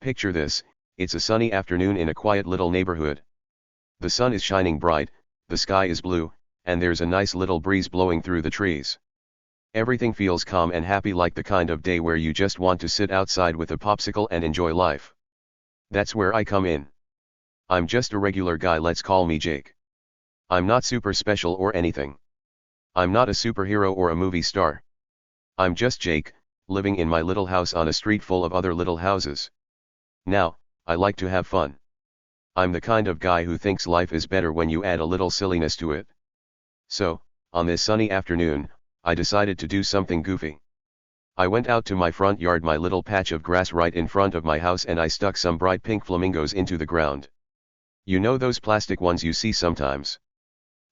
Picture this, it's a sunny afternoon in a quiet little neighborhood. The sun is shining bright, the sky is blue, and there's a nice little breeze blowing through the trees. Everything feels calm and happy, like the kind of day where you just want to sit outside with a popsicle and enjoy life. That's where I come in. I'm just a regular guy, let's call me Jake. I'm not super special or anything. I'm not a superhero or a movie star. I'm just Jake, living in my little house on a street full of other little houses. Now, I like to have fun. I'm the kind of guy who thinks life is better when you add a little silliness to it. So, on this sunny afternoon, I decided to do something goofy. I went out to my front yard, my little patch of grass right in front of my house, and I stuck some bright pink flamingos into the ground. You know those plastic ones you see sometimes?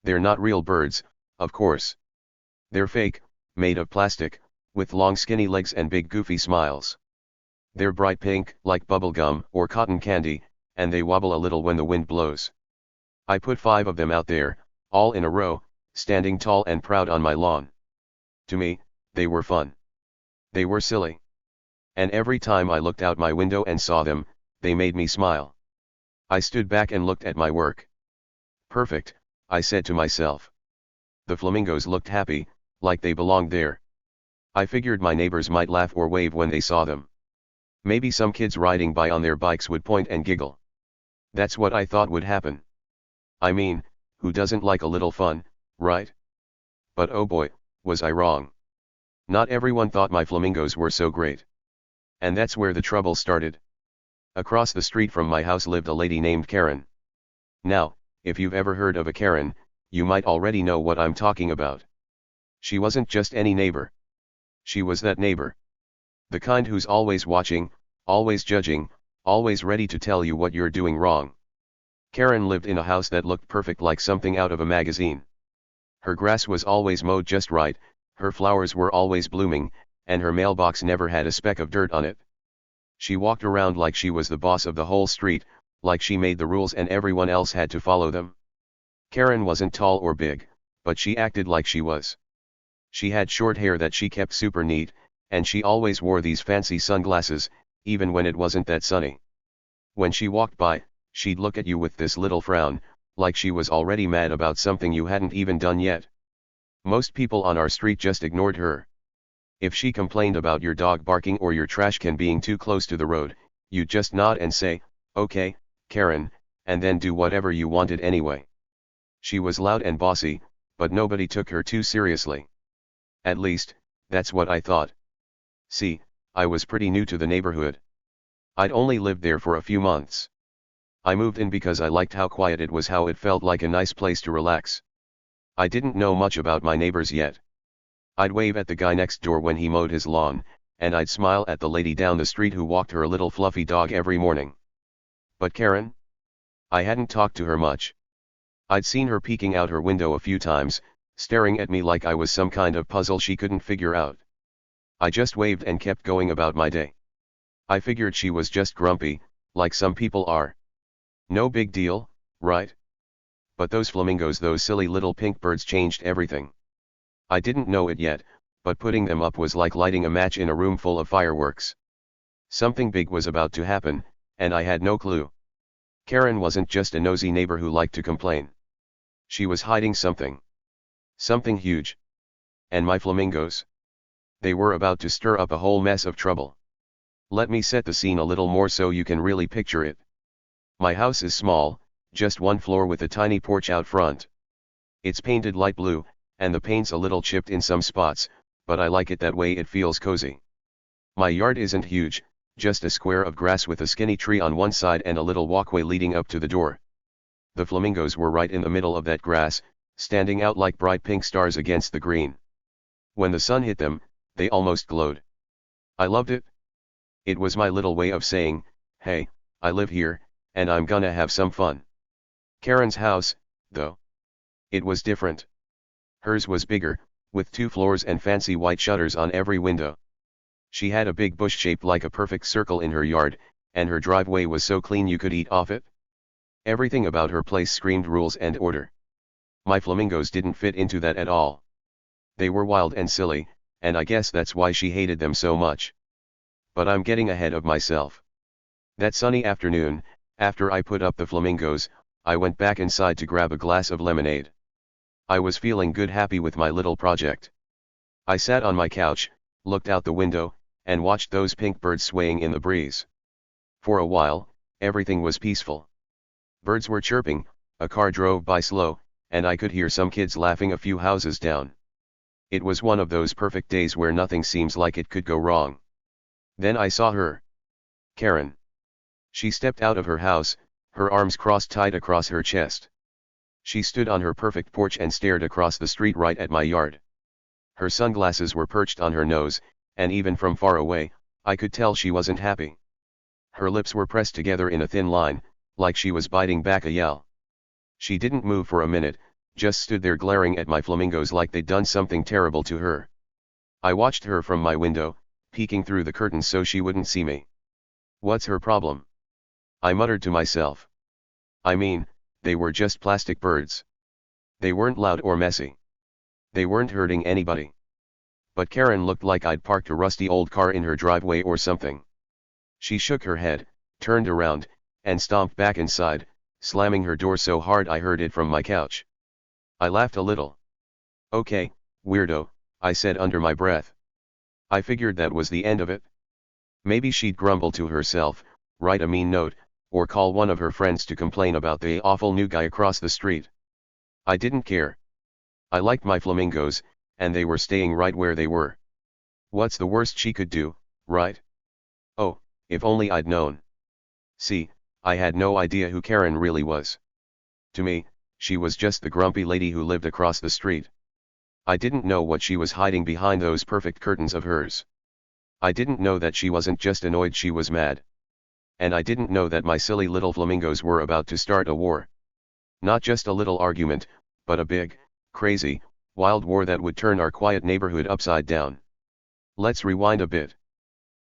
They're not real birds, of course. They're fake, made of plastic, with long skinny legs and big goofy smiles. They're bright pink, like bubblegum or cotton candy, and they wobble a little when the wind blows. I put 5 of them out there, all in a row, standing tall and proud on my lawn. To me, they were fun. They were silly. And every time I looked out my window and saw them, they made me smile. I stood back and looked at my work. Perfect, I said to myself. The flamingos looked happy, like they belonged there. I figured my neighbors might laugh or wave when they saw them. Maybe some kids riding by on their bikes would point and giggle. That's what I thought would happen. I mean, who doesn't like a little fun, right? But oh boy, was I wrong. Not everyone thought my flamingos were so great. And that's where the trouble started. Across the street from my house lived a lady named Karen. Now, if you've ever heard of a Karen, you might already know what I'm talking about. She wasn't just any neighbor. She was that neighbor. The kind who's always watching, always judging, always ready to tell you what you're doing wrong. Karen lived in a house that looked perfect, like something out of a magazine. Her grass was always mowed just right, her flowers were always blooming, and her mailbox never had a speck of dirt on it. She walked around like she was the boss of the whole street, like she made the rules and everyone else had to follow them. Karen wasn't tall or big, but she acted like she was. She had short hair that she kept super neat, and she always wore these fancy sunglasses, even when it wasn't that sunny. When she walked by, she'd look at you with this little frown, like she was already mad about something you hadn't even done yet. Most people on our street just ignored her. If she complained about your dog barking or your trash can being too close to the road, you'd just nod and say, "Okay, Karen," and then do whatever you wanted anyway. She was loud and bossy, but nobody took her too seriously. At least, that's what I thought. See, I was pretty new to the neighborhood. I'd only lived there for a few months. I moved in because I liked how quiet it was, how it felt like a nice place to relax. I didn't know much about my neighbors yet. I'd wave at the guy next door when he mowed his lawn, and I'd smile at the lady down the street who walked her little fluffy dog every morning. But Karen? I hadn't talked to her much. I'd seen her peeking out her window a few times, staring at me like I was some kind of puzzle she couldn't figure out. I just waved and kept going about my day. I figured she was just grumpy, like some people are. No big deal, right? But those flamingos, those silly little pink birds, changed everything. I didn't know it yet, but putting them up was like lighting a match in a room full of fireworks. Something big was about to happen, and I had no clue. Karen wasn't just a nosy neighbor who liked to complain. She was hiding something. Something huge. And my flamingos? They were about to stir up a whole mess of trouble. Let me set the scene a little more so you can really picture it. My house is small, just one floor with a tiny porch out front. It's painted light blue, and the paint's a little chipped in some spots, but I like it that way, it feels cozy. My yard isn't huge, just a square of grass with a skinny tree on one side and a little walkway leading up to the door. The flamingos were right in the middle of that grass, standing out like bright pink stars against the green. When the sun hit them, they almost glowed. I loved it. It was my little way of saying, hey, I live here, and I'm gonna have some fun. Karen's house, though. It was different. Hers was bigger, with 2 floors and fancy white shutters on every window. She had a big bush shaped like a perfect circle in her yard, and her driveway was so clean you could eat off it. Everything about her place screamed rules and order. My flamingos didn't fit into that at all. They were wild and silly, and I guess that's why she hated them so much. But I'm getting ahead of myself. That sunny afternoon, after I put up the flamingos, I went back inside to grab a glass of lemonade. I was feeling good, happy with my little project. I sat on my couch, looked out the window, and watched those pink birds swaying in the breeze. For a while, everything was peaceful. Birds were chirping, a car drove by slow, and I could hear some kids laughing a few houses down. It was one of those perfect days where nothing seems like it could go wrong. Then I saw her. Karen. She stepped out of her house, her arms crossed tight across her chest. She stood on her perfect porch and stared across the street right at my yard. Her sunglasses were perched on her nose, and even from far away, I could tell she wasn't happy. Her lips were pressed together in a thin line, like she was biting back a yell. She didn't move for a minute, just stood there glaring at my flamingos like they'd done something terrible to her. I watched her from my window, peeking through the curtains so she wouldn't see me. What's her problem? I muttered to myself. I mean, they were just plastic birds. They weren't loud or messy. They weren't hurting anybody. But Karen looked like I'd parked a rusty old car in her driveway or something. She shook her head, turned around, and stomped back inside, slamming her door so hard I heard it from my couch. I laughed a little. Okay, weirdo, I said under my breath. I figured that was the end of it. Maybe she'd grumble to herself, write a mean note, or call one of her friends to complain about the awful new guy across the street. I didn't care. I liked my flamingos, and they were staying right where they were. What's the worst she could do, right? Oh, if only I'd known. See, I had no idea who Karen really was. To me, she was just the grumpy lady who lived across the street. I didn't know what she was hiding behind those perfect curtains of hers. I didn't know that she wasn't just annoyed, she was mad. And I didn't know that my silly little flamingos were about to start a war. Not just a little argument, but a big, crazy, wild war that would turn our quiet neighborhood upside down. Let's rewind a bit.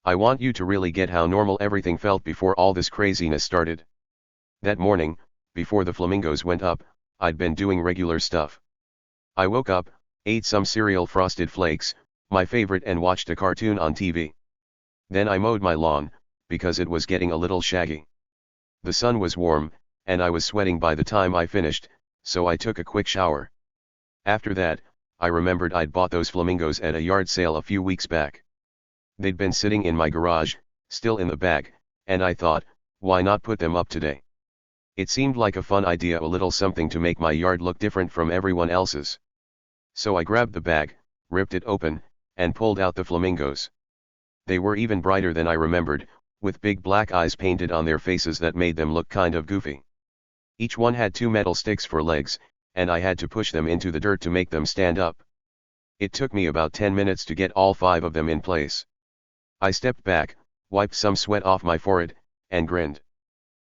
I want you to really get how normal everything felt before all this craziness started. That morning, before the flamingos went up, I'd been doing regular stuff. I woke up, ate some cereal, Frosted Flakes, my favorite, and watched a cartoon on TV. Then I mowed my lawn, because it was getting a little shaggy. The sun was warm, and I was sweating by the time I finished, so I took a quick shower. After that, I remembered I'd bought those flamingos at a yard sale a few weeks back. They'd been sitting in my garage, still in the bag, and I thought, why not put them up today? It seemed like a fun idea, a little something to make my yard look different from everyone else's. So I grabbed the bag, ripped it open, and pulled out the flamingos. They were even brighter than I remembered, with big black eyes painted on their faces that made them look kind of goofy. Each one had 2 metal sticks for legs, and I had to push them into the dirt to make them stand up. It took me about 10 minutes to get all 5 of them in place. I stepped back, wiped some sweat off my forehead, and grinned.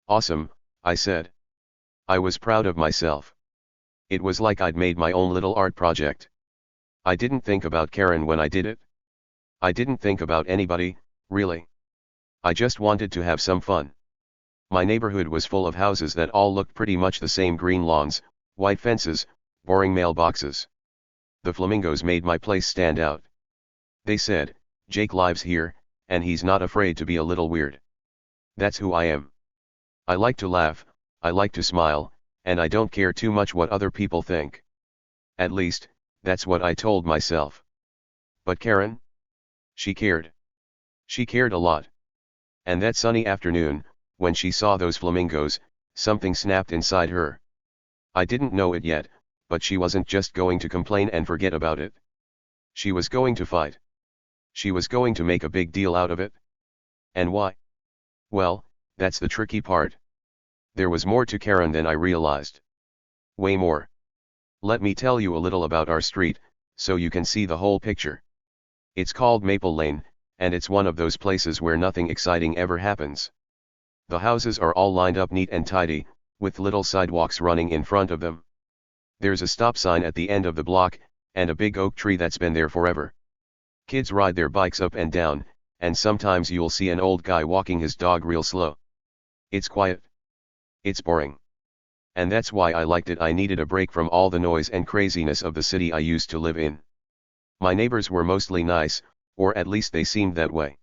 Awesome, I said. I was proud of myself. It was like I'd made my own little art project. I didn't think about Karen when I did it. I didn't think about anybody, really. I just wanted to have some fun. My neighborhood was full of houses that all looked pretty much the same: green lawns, white fences, boring mailboxes. The flamingos made my place stand out. They said, Jake lives here, and he's not afraid to be a little weird. That's who I am. I like to laugh, I like to smile, and I don't care too much what other people think. At least, that's what I told myself. But Karen? She cared. She cared a lot. And that sunny afternoon, when she saw those flamingos, something snapped inside her. I didn't know it yet, but she wasn't just going to complain and forget about it. She was going to fight. She was going to make a big deal out of it. And why? Well, that's the tricky part. There was more to Karen than I realized. Way more. Let me tell you a little about our street, so you can see the whole picture. It's called Maple Lane, and it's one of those places where nothing exciting ever happens. The houses are all lined up neat and tidy, with little sidewalks running in front of them. There's a stop sign at the end of the block, and a big oak tree that's been there forever. Kids ride their bikes up and down, and sometimes you'll see an old guy walking his dog real slow. It's quiet. It's boring. And that's why I liked it. I needed a break from all the noise and craziness of the city I used to live in. My neighbors were mostly nice, or at least they seemed that way.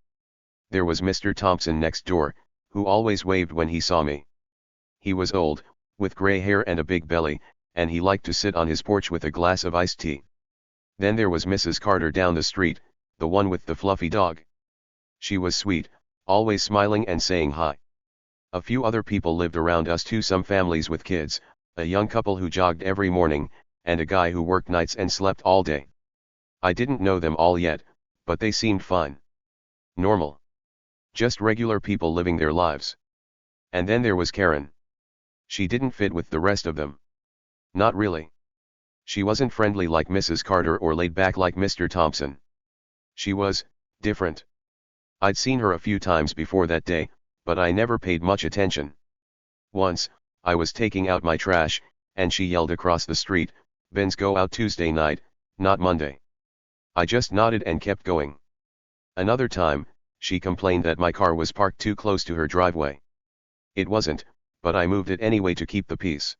There was Mr. Thompson next door, who always waved when he saw me. He was old, with gray hair and a big belly, and he liked to sit on his porch with a glass of iced tea. Then there was Mrs. Carter down the street, the one with the fluffy dog. She was sweet, always smiling and saying hi. A few other people lived around us too, some families with kids, a young couple who jogged every morning, and a guy who worked nights and slept all day. I didn't know them all yet, but they seemed fine. Normal. Just regular people living their lives. And then there was Karen. She didn't fit with the rest of them. Not really. She wasn't friendly like Mrs. Carter or laid back like Mr. Thompson. She was different. I'd seen her a few times before that day, but I never paid much attention. Once, I was taking out my trash, and she yelled across the street, "Bins go out Tuesday night, not Monday." I just nodded and kept going. Another time, she complained that my car was parked too close to her driveway. It wasn't, but I moved it anyway to keep the peace.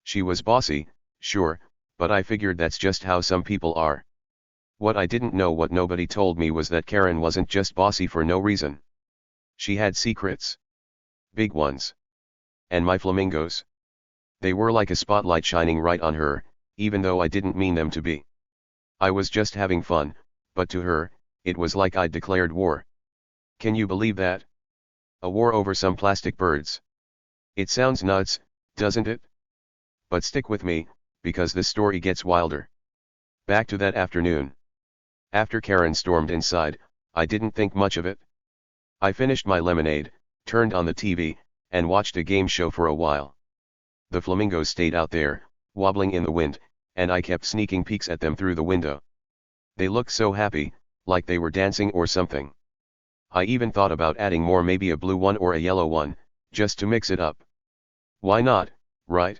She was bossy, sure, but I figured that's just how some people are. What I didn't know, what nobody told me, was that Karen wasn't just bossy for no reason. She had secrets. Big ones. And my flamingos. They were like a spotlight shining right on her, even though I didn't mean them to be. I was just having fun, but to her, it was like I'd declared war. Can you believe that? A war over some plastic birds. It sounds nuts, doesn't it? But stick with me, because this story gets wilder. Back to that afternoon. After Karen stormed inside, I didn't think much of it. I finished my lemonade, turned on the TV, and watched a game show for a while. The flamingos stayed out there, wobbling in the wind, and I kept sneaking peeks at them through the window. They looked so happy, like they were dancing or something. I even thought about adding more, maybe a blue one or a yellow one, just to mix it up. Why not, right?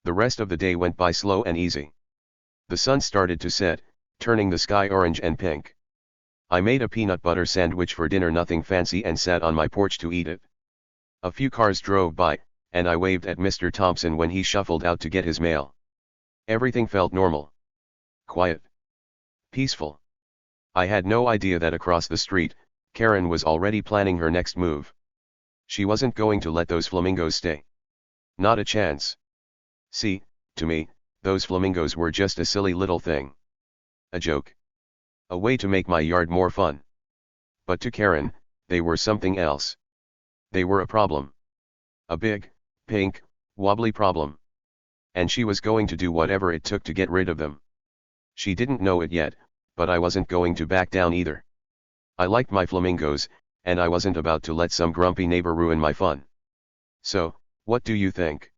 The rest of the day went by slow and easy. The sun started to set, turning the sky orange and pink. I made a peanut butter sandwich for dinner, nothing fancy, and sat on my porch to eat it. A few cars drove by, and I waved at Mr. Thompson when he shuffled out to get his mail. Everything felt normal. Quiet. Peaceful. I had no idea that across the street, Karen was already planning her next move. She wasn't going to let those flamingos stay. Not a chance. See, to me, those flamingos were just a silly little thing. A joke. A way to make my yard more fun. But to Karen, they were something else. They were a problem. A big, pink, wobbly problem. And she was going to do whatever it took to get rid of them. She didn't know it yet, but I wasn't going to back down either. I liked my flamingos, and I wasn't about to let some grumpy neighbor ruin my fun. So, what do you think?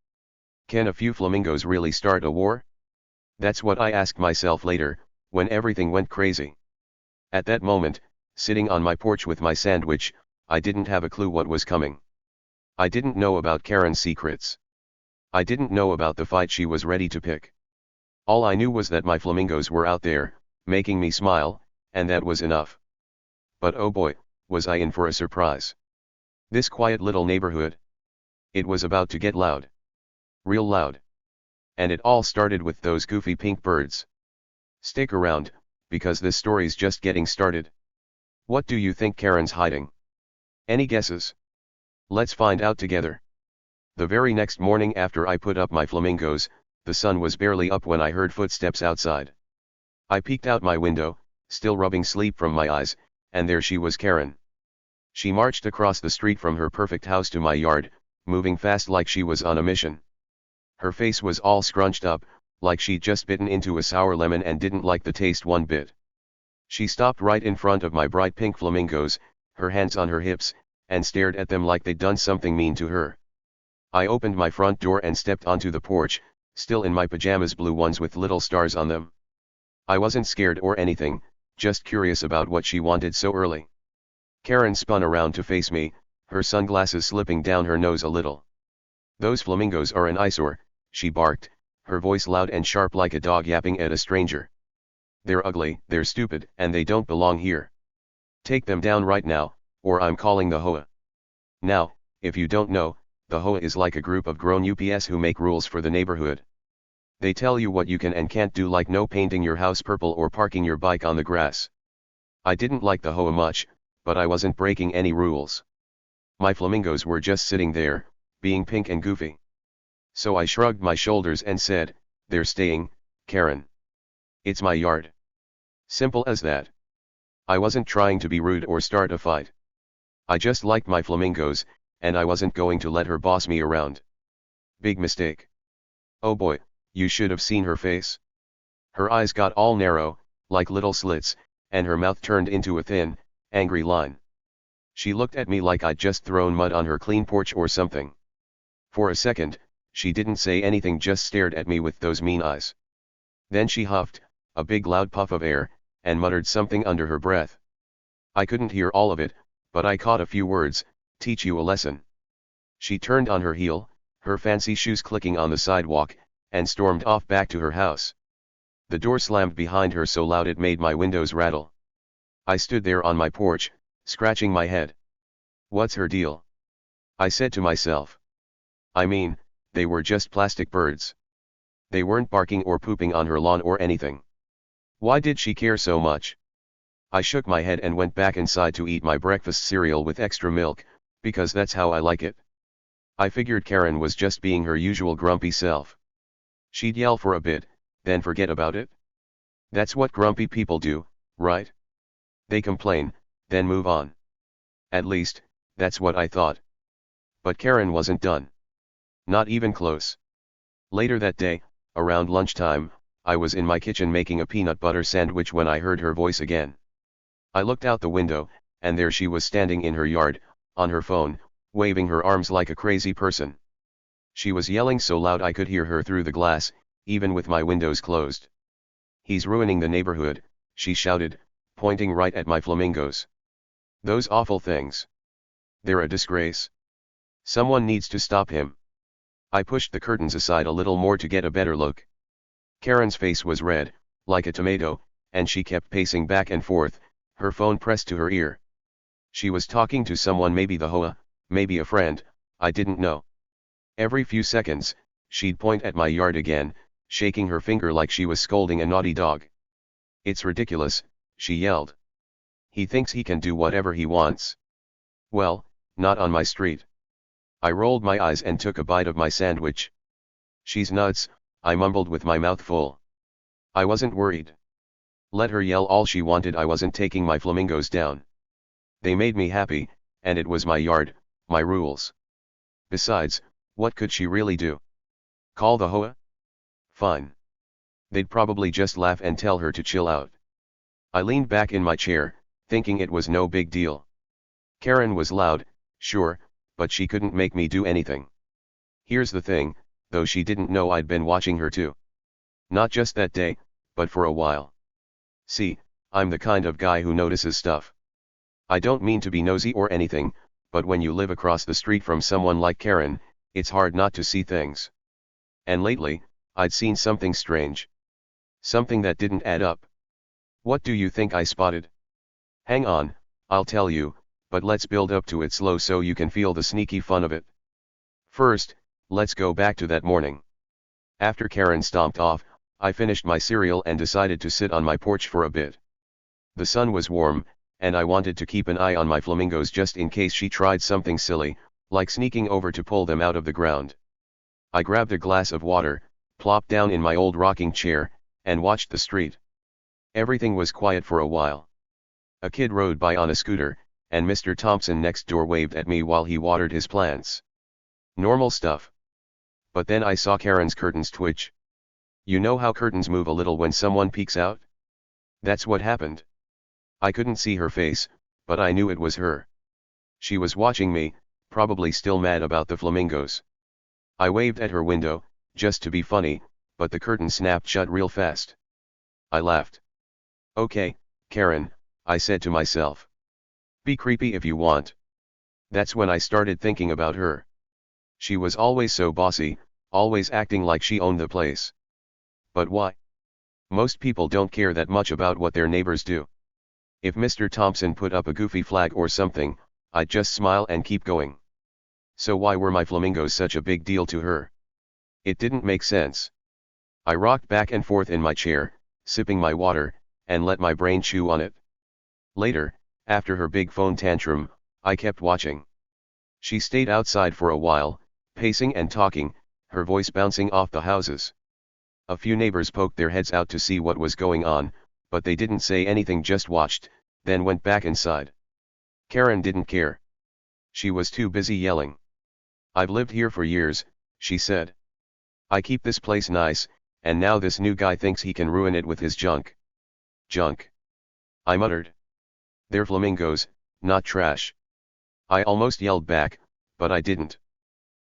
Can a few flamingos really start a war? That's what I asked myself later, when everything went crazy. At that moment, sitting on my porch with my sandwich, I didn't have a clue what was coming. I didn't know about Karen's secrets. I didn't know about the fight she was ready to pick. All I knew was that my flamingos were out there, making me smile, and that was enough. But oh boy, was I in for a surprise. This quiet little neighborhood. It was about to get loud. Real loud. And it all started with those goofy pink birds. Stick around, because this story's just getting started. What do you think Karen's hiding? Any guesses? Let's find out together. The very next morning after I put up my flamingos, the sun was barely up when I heard footsteps outside. I peeked out my window, still rubbing sleep from my eyes, and there she was, Karen. She marched across the street from her perfect house to my yard, moving fast like she was on a mission. Her face was all scrunched up, like she'd just bitten into a sour lemon and didn't like the taste one bit. She stopped right in front of my bright pink flamingos, her hands on her hips, and stared at them like they'd done something mean to her. I opened my front door and stepped onto the porch, still in my pajamas, blue ones with little stars on them. I wasn't scared or anything, just curious about what she wanted so early. Karen spun around to face me, her sunglasses slipping down her nose a little. "Those flamingos are an eyesore," she barked, her voice loud and sharp like a dog yapping at a stranger. "They're ugly, they're stupid, and they don't belong here. Take them down right now, or I'm calling the HOA. Now, if you don't know, the HOA is like a group of grown ups who make rules for the neighborhood. They tell you what you can and can't do, like no painting your house purple or parking your bike on the grass." I didn't like the HOA much, but I wasn't breaking any rules. My flamingos were just sitting there, being pink and goofy. So I shrugged my shoulders and said, "They're staying, Karen. It's my yard." Simple as that. I wasn't trying to be rude or start a fight. I just liked my flamingos, and I wasn't going to let her boss me around. Big mistake. Oh boy, you should have seen her face. Her eyes got all narrow, like little slits, and her mouth turned into a thin, angry line. She looked at me like I'd just thrown mud on her clean porch or something. For a second, she didn't say anything, just stared at me with those mean eyes. Then she huffed, a big loud puff of air, and muttered something under her breath. I couldn't hear all of it, but I caught a few words: "Teach you a lesson." She turned on her heel, her fancy shoes clicking on the sidewalk, and stormed off back to her house. The door slammed behind her so loud it made my windows rattle. I stood there on my porch, scratching my head. What's her deal? I said to myself. I mean, they were just plastic birds. They weren't barking or pooping on her lawn or anything. Why did she care so much? I shook my head and went back inside to eat my breakfast cereal with extra milk, because that's how I like it. I figured Karen was just being her usual grumpy self. She'd yell for a bit, then forget about it. That's what grumpy people do, right? They complain, then move on. At least, that's what I thought. But Karen wasn't done. Not even close. Later that day, around lunchtime, I was in my kitchen making a peanut butter sandwich when I heard her voice again. I looked out the window, and there she was standing in her yard, on her phone, waving her arms like a crazy person. She was yelling so loud I could hear her through the glass, even with my windows closed. "He's ruining the neighborhood," she shouted, pointing right at my flamingos. "Those awful things. They're a disgrace. Someone needs to stop him." I pushed the curtains aside a little more to get a better look. Karen's face was red, like a tomato, and she kept pacing back and forth, her phone pressed to her ear. She was talking to someone, maybe the HOA, maybe a friend, I didn't know. Every few seconds, she'd point at my yard again, shaking her finger like she was scolding a naughty dog. "It's ridiculous," she yelled. "He thinks he can do whatever he wants. Well, not on my street." I rolled my eyes and took a bite of my sandwich. "She's nuts," I mumbled with my mouth full. I wasn't worried. Let her yell all she wanted, I wasn't taking my flamingos down. They made me happy, and it was my yard, my rules. Besides, what could she really do? Call the HOA? Fine. They'd probably just laugh and tell her to chill out. I leaned back in my chair, thinking it was no big deal. Karen was loud, sure, but she couldn't make me do anything. Here's the thing, though, she didn't know I'd been watching her too. Not just that day, but for a while. See, I'm the kind of guy who notices stuff. I don't mean to be nosy or anything, but when you live across the street from someone like Karen, it's hard not to see things. And lately, I'd seen something strange. Something that didn't add up. What do you think I spotted? Hang on, I'll tell you, but let's build up to it slow so you can feel the sneaky fun of it. First, let's go back to that morning. After Karen stomped off, I finished my cereal and decided to sit on my porch for a bit. The sun was warm, and I wanted to keep an eye on my flamingos just in case she tried something silly, like sneaking over to pull them out of the ground. I grabbed a glass of water, plopped down in my old rocking chair, and watched the street. Everything was quiet for a while. A kid rode by on a scooter, and Mr. Thompson next door waved at me while he watered his plants. Normal stuff. But then I saw Karen's curtains twitch. You know how curtains move a little when someone peeks out? That's what happened. I couldn't see her face, but I knew it was her. She was watching me, probably still mad about the flamingos. I waved at her window, just to be funny, but the curtain snapped shut real fast. I laughed. Okay, Karen, I said to myself. Be creepy if you want. That's when I started thinking about her. She was always so bossy, always acting like she owned the place. But why? Most people don't care that much about what their neighbors do. If Mr. Thompson put up a goofy flag or something, I'd just smile and keep going. So why were my flamingos such a big deal to her? It didn't make sense. I rocked back and forth in my chair, sipping my water, and let my brain chew on it. Later, after her big phone tantrum, I kept watching. She stayed outside for a while, pacing and talking, her voice bouncing off the houses. A few neighbors poked their heads out to see what was going on, but they didn't say anything, just watched, then went back inside. Karen didn't care. She was too busy yelling. "I've lived here for years," she said. "I keep this place nice, and now this new guy thinks he can ruin it with his junk." "Junk?" I muttered. "They're flamingos, not trash." I almost yelled back, but I didn't.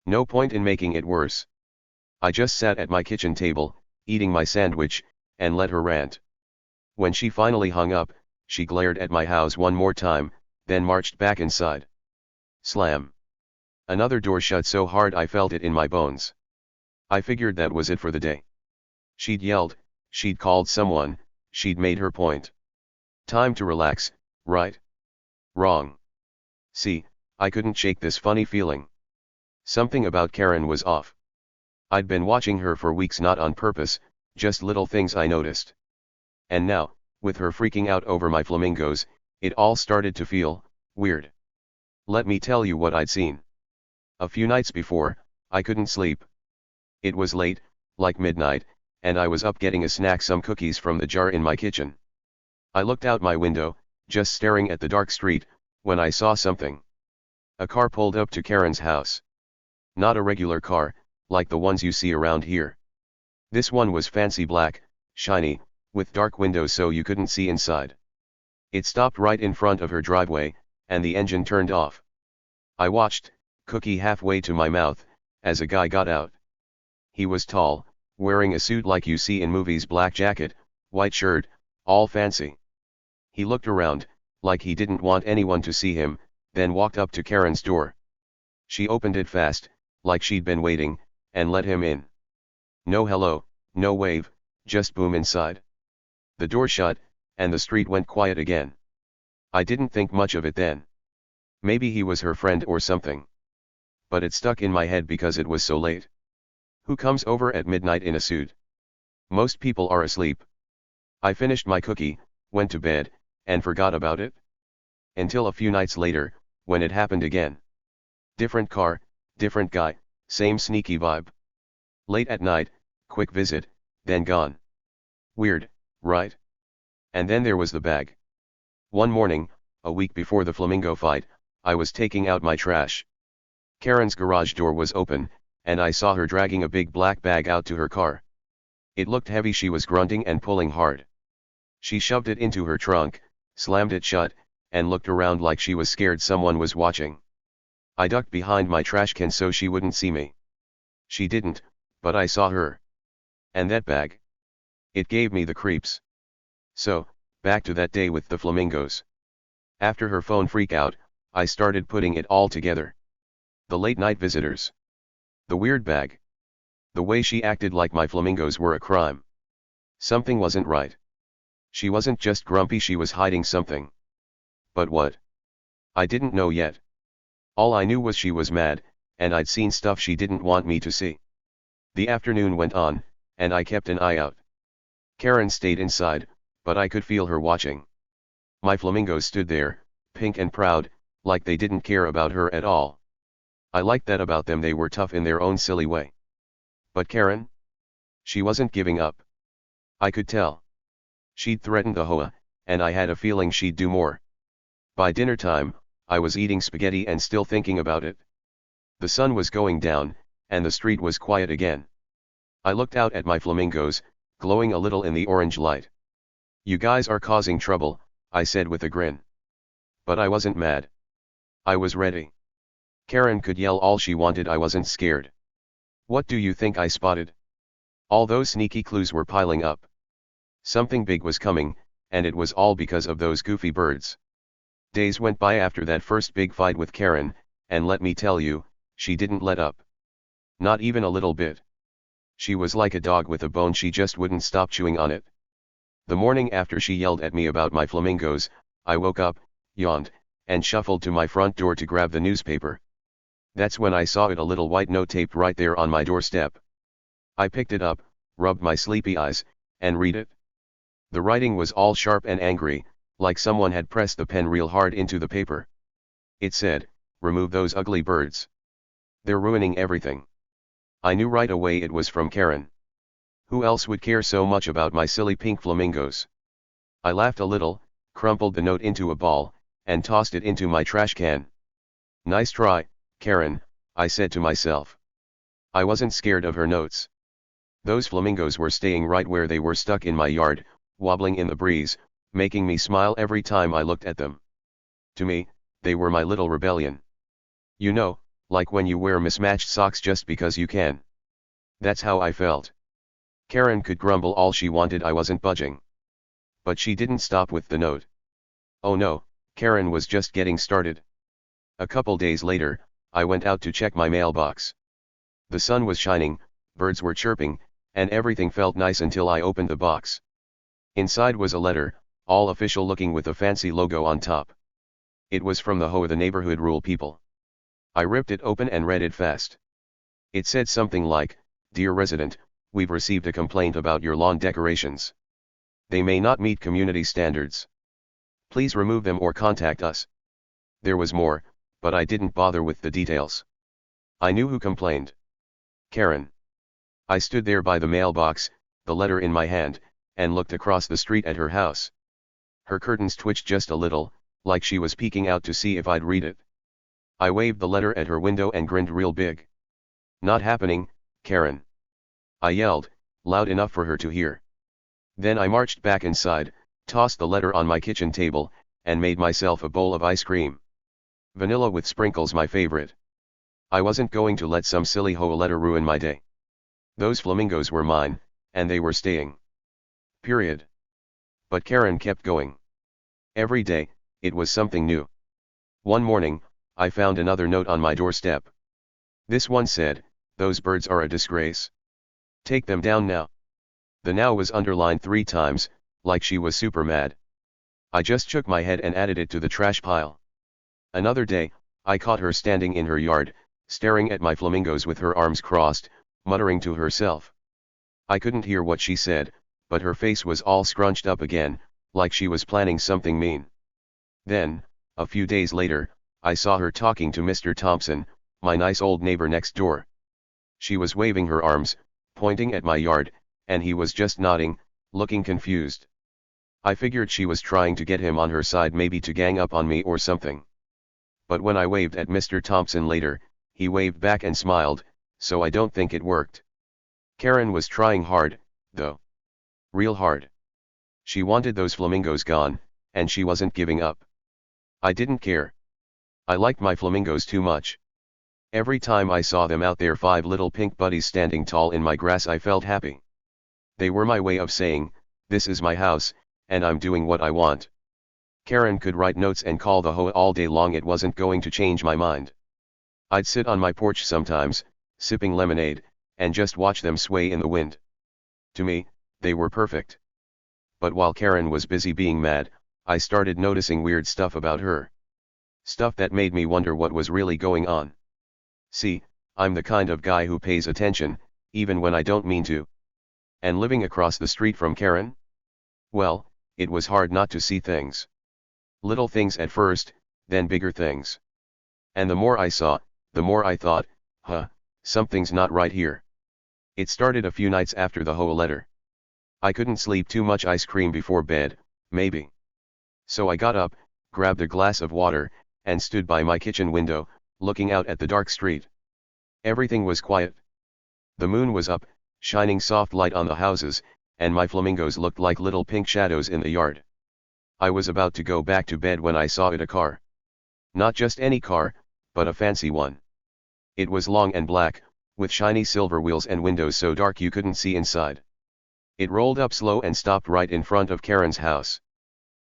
No point in making it worse. I just sat at my kitchen table, eating my sandwich, and let her rant. When she finally hung up, she glared at my house one more time, then marched back inside. Slam. Another door shut so hard I felt it in my bones. I figured that was it for the day. She'd yelled, she'd called someone, she'd made her point. Time to relax, right? Wrong. See, I couldn't shake this funny feeling. Something about Karen was off. I'd been watching her for weeks, not on purpose, just little things I noticed. And now, with her freaking out over my flamingos, it all started to feel weird. Let me tell you what I'd seen. A few nights before, I couldn't sleep. It was late, like midnight, and I was up getting a snack, some cookies from the jar in my kitchen. I looked out my window, just staring at the dark street, when I saw something. A car pulled up to Karen's house. Not a regular car, like the ones you see around here. This one was fancy black, shiny, with dark windows so you couldn't see inside. It stopped right in front of her driveway, and the engine turned off. I watched, cookie halfway to my mouth, as a guy got out. He was tall, wearing a suit like you see in movies, black jacket, white shirt, all fancy. He looked around, like he didn't want anyone to see him, then walked up to Karen's door. She opened it fast, like she'd been waiting, and let him in. No hello, no wave, just boom inside. The door shut, and the street went quiet again. I didn't think much of it then. Maybe he was her friend or something. But it stuck in my head because it was so late. Who comes over at midnight in a suit? Most people are asleep. I finished my cookie, went to bed, and forgot about it. Until a few nights later, when it happened again. Different car, different guy, same sneaky vibe. Late at night, quick visit, then gone. Weird, right? And then there was the bag. One morning, a week before the flamingo fight, I was taking out my trash. Karen's garage door was open, and I saw her dragging a big black bag out to her car. It looked heavy, she was grunting and pulling hard. She shoved it into her trunk, slammed it shut, and looked around like she was scared someone was watching. I ducked behind my trash can so she wouldn't see me. She didn't, but I saw her. And that bag. It gave me the creeps. So, back to that day with the flamingos. After her phone freak out, I started putting it all together. The late night visitors. The weird bag. The way she acted like my flamingos were a crime. Something wasn't right. She wasn't just grumpy, she was hiding something. But what? I didn't know yet. All I knew was she was mad, and I'd seen stuff she didn't want me to see. The afternoon went on, and I kept an eye out. Karen stayed inside, but I could feel her watching. My flamingos stood there, pink and proud, like they didn't care about her at all. I liked that about them, they were tough in their own silly way. But Karen? She wasn't giving up. I could tell. She'd threatened the HOA, and I had a feeling she'd do more. By dinner time, I was eating spaghetti and still thinking about it. The sun was going down, and the street was quiet again. I looked out at my flamingos, glowing a little in the orange light. "You guys are causing trouble," I said with a grin. But I wasn't mad. I was ready. Karen could yell all she wanted, I wasn't scared. What do you think I spotted? All those sneaky clues were piling up. Something big was coming, and it was all because of those goofy birds. Days went by after that first big fight with Karen, and let me tell you, she didn't let up. Not even a little bit. She was like a dog with a bone, she just wouldn't stop chewing on it. The morning after she yelled at me about my flamingos, I woke up, yawned, and shuffled to my front door to grab the newspaper. That's when I saw it, a little white note taped right there on my doorstep. I picked it up, rubbed my sleepy eyes, and read it. The writing was all sharp and angry, like someone had pressed the pen real hard into the paper. It said, remove those ugly birds. They're ruining everything. I knew right away it was from Karen. Who else would care so much about my silly pink flamingos? I laughed a little, crumpled the note into a ball, and tossed it into my trash can. Nice try, Karen, I said to myself. I wasn't scared of her notes. Those flamingos were staying right where they were, stuck in my yard, wobbling in the breeze, making me smile every time I looked at them. To me, they were my little rebellion. You know, like when you wear mismatched socks just because you can. That's how I felt. Karen could grumble all she wanted, I wasn't budging. But she didn't stop with the note. Oh no, Karen was just getting started. A couple days later, I went out to check my mailbox. The sun was shining, birds were chirping, and everything felt nice until I opened the box. Inside was a letter, all official looking with a fancy logo on top. It was from the HOA, the neighborhood rule people. I ripped it open and read it fast. It said something like, "Dear resident, we've received a complaint about your lawn decorations. They may not meet community standards. Please remove them or contact us." There was more, but I didn't bother with the details. I knew who complained. Karen. I stood there by the mailbox, the letter in my hand, and looked across the street at her house. Her curtains twitched just a little, like she was peeking out to see if I'd read it. I waved the letter at her window and grinned real big. "Not happening, Karen," I yelled, loud enough for her to hear. Then I marched back inside, tossed the letter on my kitchen table, and made myself a bowl of ice cream. Vanilla with sprinkles, my favorite. I wasn't going to let some silly HOA letter ruin my day. Those flamingos were mine, and they were staying. Period. But Karen kept going. Every day, it was something new. One morning, I found another note on my doorstep. This one said, "Those birds are a disgrace. Take them down now." The "now" was underlined 3 times, like she was super mad. I just shook my head and added it to the trash pile. Another day, I caught her standing in her yard, staring at my flamingos with her arms crossed, muttering to herself. I couldn't hear what she said, but her face was all scrunched up again, like she was planning something mean. Then, a few days later, I saw her talking to Mr. Thompson, my nice old neighbor next door. She was waving her arms, pointing at my yard, and he was just nodding, looking confused. I figured she was trying to get him on her side, maybe to gang up on me or something. But when I waved at Mr. Thompson later, he waved back and smiled, so I don't think it worked. Karen was trying hard, though. Real hard. She wanted those flamingos gone, and she wasn't giving up. I didn't care. I liked my flamingos too much. Every time I saw them out there, 5 little pink buddies standing tall in my grass, I felt happy. They were my way of saying, "This is my house, and I'm doing what I want." Karen could write notes and call the HOA all day long, it wasn't going to change my mind. I'd sit on my porch sometimes, sipping lemonade, and just watch them sway in the wind. To me, they were perfect. But while Karen was busy being mad, I started noticing weird stuff about her. Stuff that made me wonder what was really going on. See, I'm the kind of guy who pays attention, even when I don't mean to. And living across the street from Karen? Well, it was hard not to see things. Little things at first, then bigger things. And the more I saw, the more I thought, something's not right here. It started a few nights after the HOA letter. I couldn't sleep, too much ice cream before bed, maybe. So I got up, grabbed a glass of water, and stood by my kitchen window, looking out at the dark street. Everything was quiet. The moon was up, shining soft light on the houses, and my flamingos looked like little pink shadows in the yard. I was about to go back to bed when I saw a car. Not just any car, but a fancy one. It was long and black, with shiny silver wheels and windows so dark you couldn't see inside. It rolled up slow and stopped right in front of Karen's house.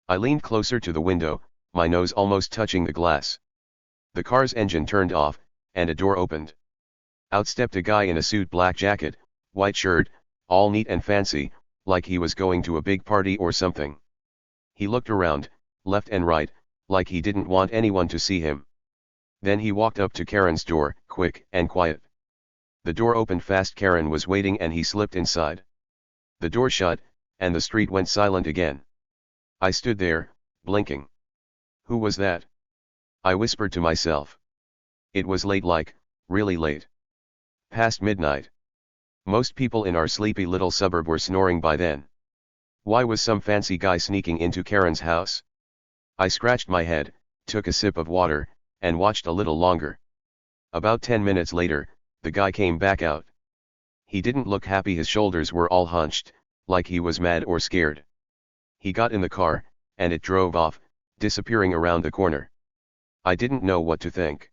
I leaned closer to the window, my nose almost touching the glass. The car's engine turned off, and a door opened. Out stepped a guy in a suit, black jacket, white shirt, all neat and fancy, like he was going to a big party or something. He looked around, left and right, like he didn't want anyone to see him. Then he walked up to Karen's door, quick and quiet. The door opened fast. Karen was waiting and he slipped inside. The door shut, and the street went silent again. I stood there, blinking. Who was that? I whispered to myself. It was late, like, really late. Past midnight. Most people in our sleepy little suburb were snoring by then. Why was some fancy guy sneaking into Karen's house? I scratched my head, took a sip of water, and watched a little longer. About 10 minutes later, the guy came back out. He didn't look happy, his shoulders were all hunched, like he was mad or scared. He got in the car, and it drove off, disappearing around the corner. I didn't know what to think.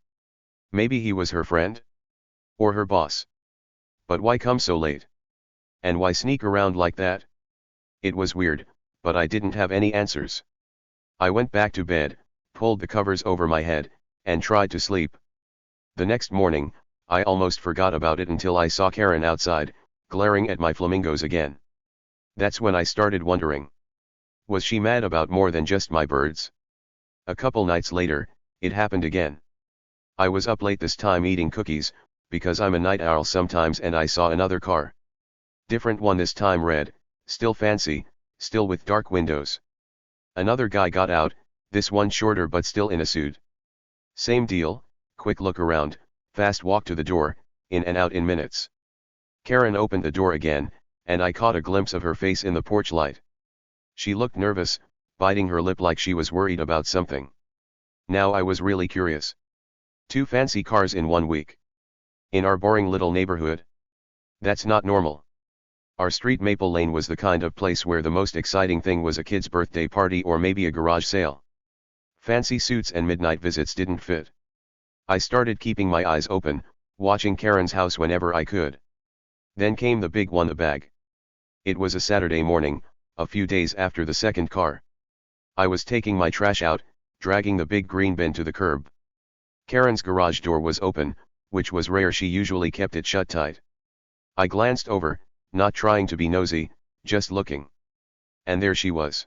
Maybe he was her friend? Or her boss? But why come so late? And why sneak around like that? It was weird, but I didn't have any answers. I went back to bed, pulled the covers over my head, and tried to sleep. The next morning, I almost forgot about it until I saw Karen outside, glaring at my flamingos again. That's when I started wondering. Was she mad about more than just my birds? A couple nights later, it happened again. I was up late this time eating cookies, because I'm a night owl sometimes, and I saw another car. Different one this time, red, still fancy, still with dark windows. Another guy got out, this one shorter but still in a suit. Same deal, quick look around, fast walk to the door, in and out in minutes. Karen opened the door again, and I caught a glimpse of her face in the porch light. She looked nervous, biting her lip like she was worried about something. Now I was really curious. 2 fancy cars in 1 week. In our boring little neighborhood? That's not normal. Our street, Maple Lane, was the kind of place where the most exciting thing was a kid's birthday party or maybe a garage sale. Fancy suits and midnight visits didn't fit. I started keeping my eyes open, watching Karen's house whenever I could. Then came the big one, the bag. It was a Saturday morning, a few days after the second car. I was taking my trash out, dragging the big green bin to the curb. Karen's garage door was open, which was rare, she usually kept it shut tight. I glanced over, not trying to be nosy, just looking. And there she was.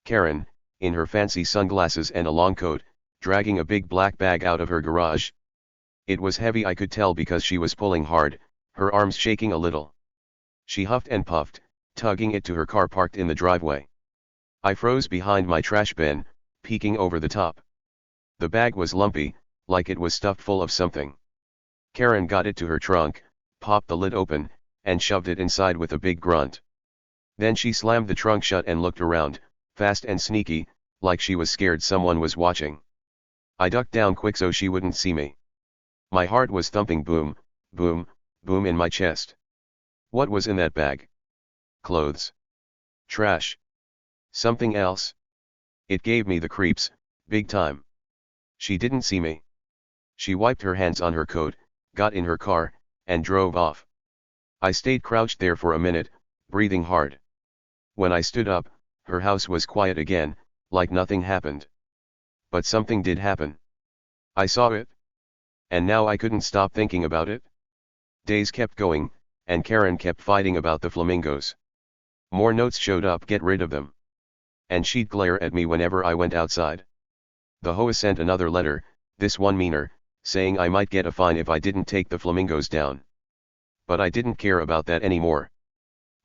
Karen, in her fancy sunglasses and a long coat, dragging a big black bag out of her garage. It was heavy, I could tell, because she was pulling hard, her arms shaking a little. She huffed and puffed, tugging it to her car parked in the driveway. I froze behind my trash bin, peeking over the top. The bag was lumpy, like it was stuffed full of something. Karen got it to her trunk, popped the lid open, and shoved it inside with a big grunt. Then she slammed the trunk shut and looked around, fast and sneaky, like she was scared someone was watching. I ducked down quick so she wouldn't see me. My heart was thumping, boom, boom, boom in my chest. What was in that bag? Clothes? Trash? Something else? It gave me the creeps, big time. She didn't see me. She wiped her hands on her coat, got in her car, and drove off. I stayed crouched there for a minute, breathing hard. When I stood up, her house was quiet again, like nothing happened. But something did happen. I saw it. And now I couldn't stop thinking about it. Days kept going, and Karen kept fighting about the flamingos. More notes showed up, get rid of them. And she'd glare at me whenever I went outside. The HOA sent another letter, this one meaner, saying I might get a fine if I didn't take the flamingos down. But I didn't care about that anymore.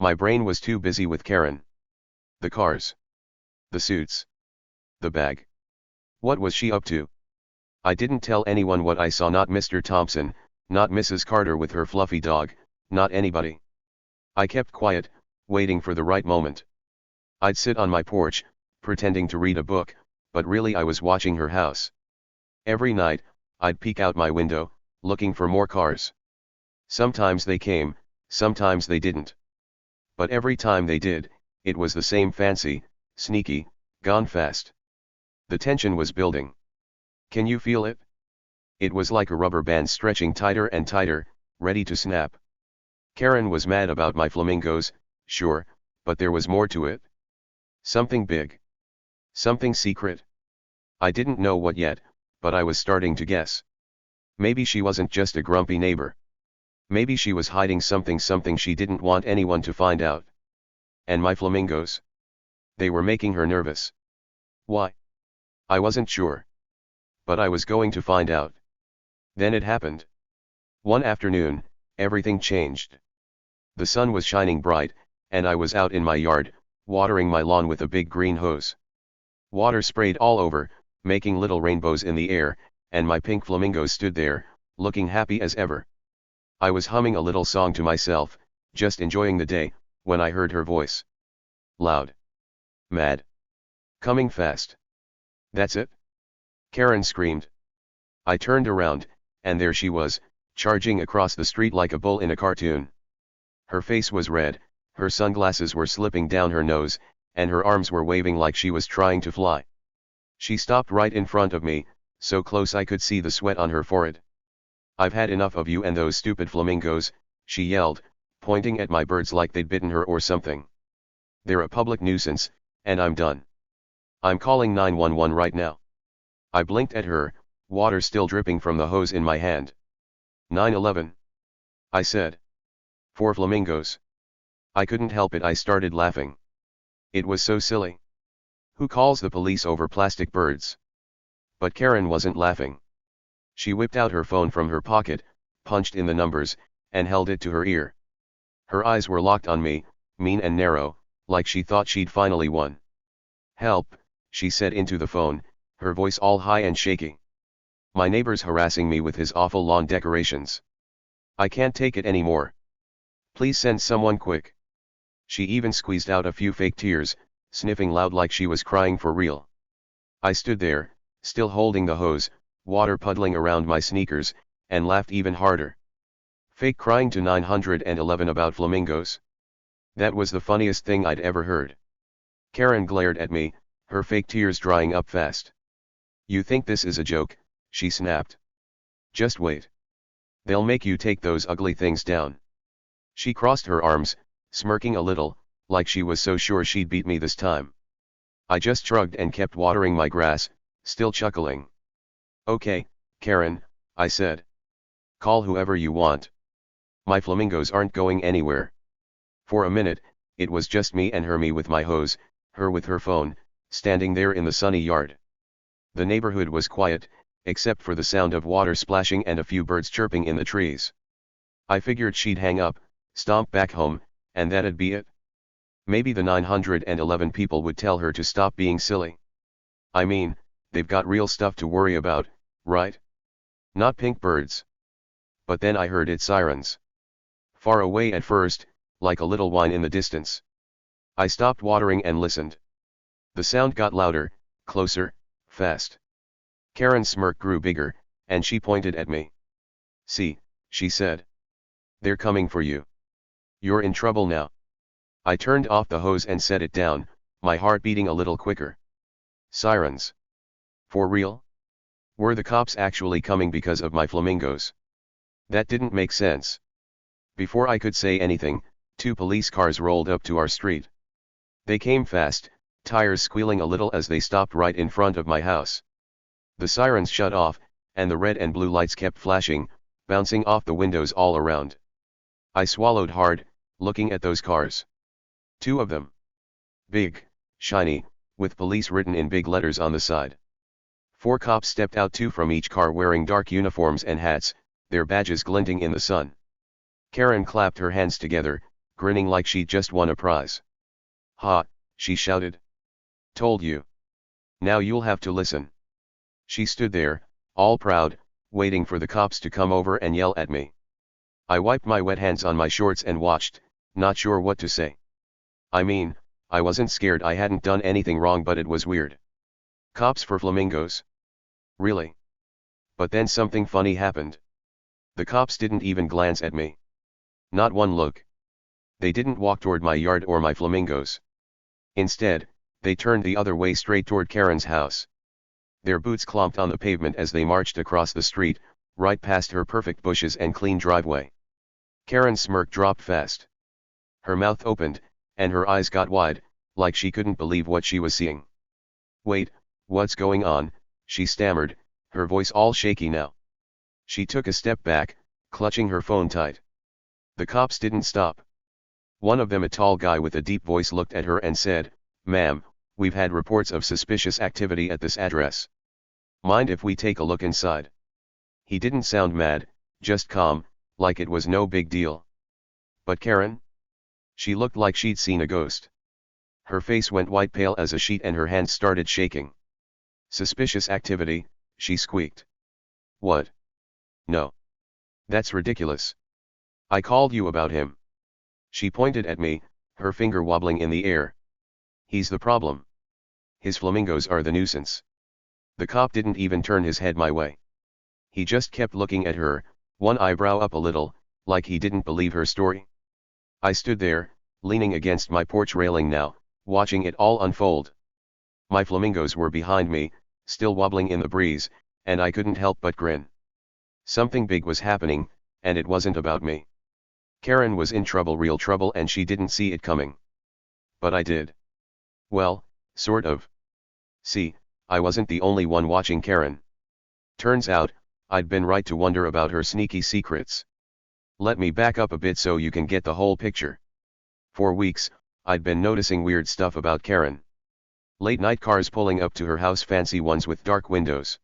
My brain was too busy with Karen. The cars. The suits. The bag. What was she up to? I didn't tell anyone what I saw, not Mr. Thompson, not Mrs. Carter with her fluffy dog, not anybody. I kept quiet, waiting for the right moment. I'd sit on my porch, pretending to read a book, but really I was watching her house. Every night, I'd peek out my window, looking for more cars. Sometimes they came, sometimes they didn't. But every time they did, it was the same, fancy, sneaky, gone fast. The tension was building. Can you feel it? It was like a rubber band stretching tighter and tighter, ready to snap. Karen was mad about my flamingos, sure, but there was more to it. Something big. Something secret. I didn't know what yet, but I was starting to guess. Maybe she wasn't just a grumpy neighbor. Maybe she was hiding something she didn't want anyone to find out. And my flamingos? They were making her nervous. Why? I wasn't sure. But I was going to find out. Then it happened. One afternoon, everything changed. The sun was shining bright, and I was out in my yard, watering my lawn with a big green hose. Water sprayed all over, making little rainbows in the air, and my pink flamingos stood there, looking happy as ever. I was humming a little song to myself, just enjoying the day, when I heard her voice. Loud. Mad. Coming fast. That's it? Karen screamed. I turned around, and there she was, charging across the street like a bull in a cartoon. Her face was red, her sunglasses were slipping down her nose, and her arms were waving like she was trying to fly. She stopped right in front of me, so close I could see the sweat on her forehead. "I've had enough of you and those stupid flamingos," she yelled, pointing at my birds like they'd bitten her or something. "They're a public nuisance, and I'm done. I'm calling 911 right now." I blinked at her, water still dripping from the hose in my hand. 911. I said. 4 flamingos. I couldn't help it, I started laughing. It was so silly. Who calls the police over plastic birds? But Karen wasn't laughing. She whipped out her phone from her pocket, punched in the numbers, and held it to her ear. Her eyes were locked on me, mean and narrow, like she thought she'd finally won. "Help," she said into the phone, her voice all high and shaky. "My neighbor's harassing me with his awful lawn decorations. I can't take it anymore. Please send someone quick." She even squeezed out a few fake tears, sniffing loud like she was crying for real. I stood there, still holding the hose, water puddling around my sneakers, and laughed even harder. Fake crying to 911 about flamingos? That was the funniest thing I'd ever heard. Karen glared at me, her fake tears drying up fast. "You think this is a joke?" she snapped. "Just wait. They'll make you take those ugly things down." She crossed her arms, smirking a little, like she was so sure she'd beat me this time. I just shrugged and kept watering my grass, still chuckling. "Okay, Karen," I said. "Call whoever you want. My flamingos aren't going anywhere." For a minute, it was just me and her, me with my hose, her with her phone, standing there in the sunny yard. The neighborhood was quiet, except for the sound of water splashing and a few birds chirping in the trees. I figured she'd hang up, stomp back home, and that'd be it. Maybe the 911 people would tell her to stop being silly. I mean, they've got real stuff to worry about, right? Not pink birds. But then I heard its sirens. Far away at first, like a little whine in the distance. I stopped watering and listened. The sound got louder, closer, fast. Karen's smirk grew bigger, and she pointed at me. "See," she said. "They're coming for you. You're in trouble now." I turned off the hose and set it down, my heart beating a little quicker. Sirens. For real? Were the cops actually coming because of my flamingos? That didn't make sense. Before I could say anything, 2 police cars rolled up to our street. They came fast, tires squealing a little as they stopped right in front of my house. The sirens shut off, and the red and blue lights kept flashing, bouncing off the windows all around. I swallowed hard, looking at those cars. 2 of them. Big, shiny, with police written in big letters on the side. 4 cops stepped out, 2 from each car wearing dark uniforms and hats, their badges glinting in the sun. Karen clapped her hands together, grinning like she'd just won a prize. "Ha," she shouted. "Told you. Now you'll have to listen." She stood there, all proud, waiting for the cops to come over and yell at me. I wiped my wet hands on my shorts and watched, not sure what to say. I mean, I wasn't scared, I hadn't done anything wrong, but it was weird. Cops for flamingos? Really? But then something funny happened. The cops didn't even glance at me. Not one look. They didn't walk toward my yard or my flamingos. Instead, they turned the other way, straight toward Karen's house. Their boots clomped on the pavement as they marched across the street, right past her perfect bushes and clean driveway. Karen's smirk dropped fast. Her mouth opened, and her eyes got wide, like she couldn't believe what she was seeing. "Wait, what's going on?" she stammered, her voice all shaky now. She took a step back, clutching her phone tight. The cops didn't stop. One of them, a tall guy with a deep voice, looked at her and said, "Ma'am, we've had reports of suspicious activity at this address. Mind if we take a look inside?" He didn't sound mad, just calm, like it was no big deal. But Karen? She looked like she'd seen a ghost. Her face went white pale as a sheet and her hands started shaking. "Suspicious activity," she squeaked. What? No. That's ridiculous. I called you about him. She pointed at me, her finger wobbling in the air. He's the problem. His flamingos are the nuisance. The cop didn't even turn his head my way. He just kept looking at her, one eyebrow up a little, like he didn't believe her story. I stood there, leaning against my porch railing now, watching it all unfold. My flamingos were behind me, still wobbling in the breeze, and I couldn't help but grin. Something big was happening, and it wasn't about me. Karen was in trouble, real trouble, and she didn't see it coming. But I did. Well, sort of. See, I wasn't the only one watching Karen. Turns out, I'd been right to wonder about her sneaky secrets. Let me back up a bit so you can get the whole picture. For weeks, I'd been noticing weird stuff about Karen. Late night cars pulling up to her house, fancy ones with dark windows.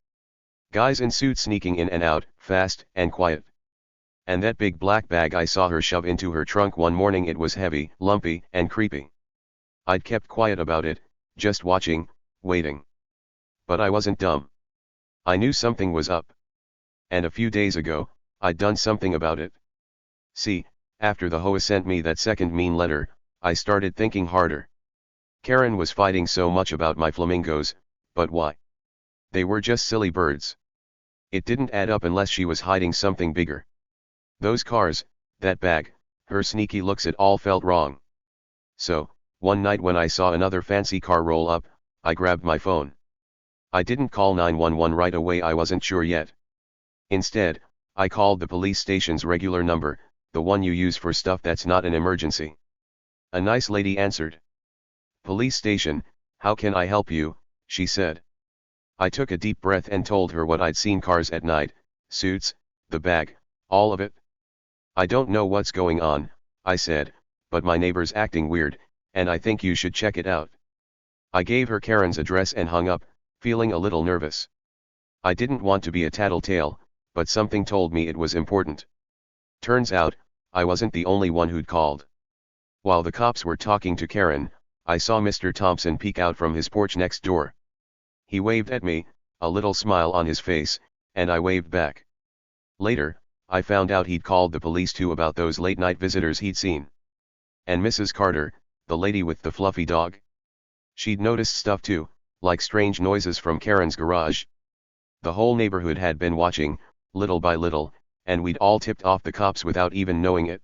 Guys in suits sneaking in and out, fast and quiet. And that big black bag I saw her shove into her trunk one morning, it was heavy, lumpy, and creepy. I'd kept quiet about it, just watching, waiting. But I wasn't dumb. I knew something was up. And a few days ago, I'd done something about it. See, after the HOA sent me that second mean letter, I started thinking harder. Karen was fighting so much about my flamingos, but why? They were just silly birds. It didn't add up unless she was hiding something bigger. Those cars, that bag, her sneaky looks, it all felt wrong. So, one night when I saw another fancy car roll up, I grabbed my phone. I didn't call 911 right away, I wasn't sure yet. Instead, I called the police station's regular number, the one you use for stuff that's not an emergency. A nice lady answered. "Police station, how can I help you?" she said. I took a deep breath and told her what I'd seen: cars at night, suits, the bag, all of it. "I don't know what's going on," I said, "but my neighbor's acting weird, and I think you should check it out." I gave her Karen's address and hung up, feeling a little nervous. I didn't want to be a tattletale, but something told me it was important. Turns out, I wasn't the only one who'd called. While the cops were talking to Karen, I saw Mr. Thompson peek out from his porch next door. He waved at me, a little smile on his face, and I waved back. Later, I found out he'd called the police too about those late-night visitors he'd seen. And Mrs. Carter, the lady with the fluffy dog? She'd noticed stuff too, like strange noises from Karen's garage. The whole neighborhood had been watching, little by little, and we'd all tipped off the cops without even knowing it.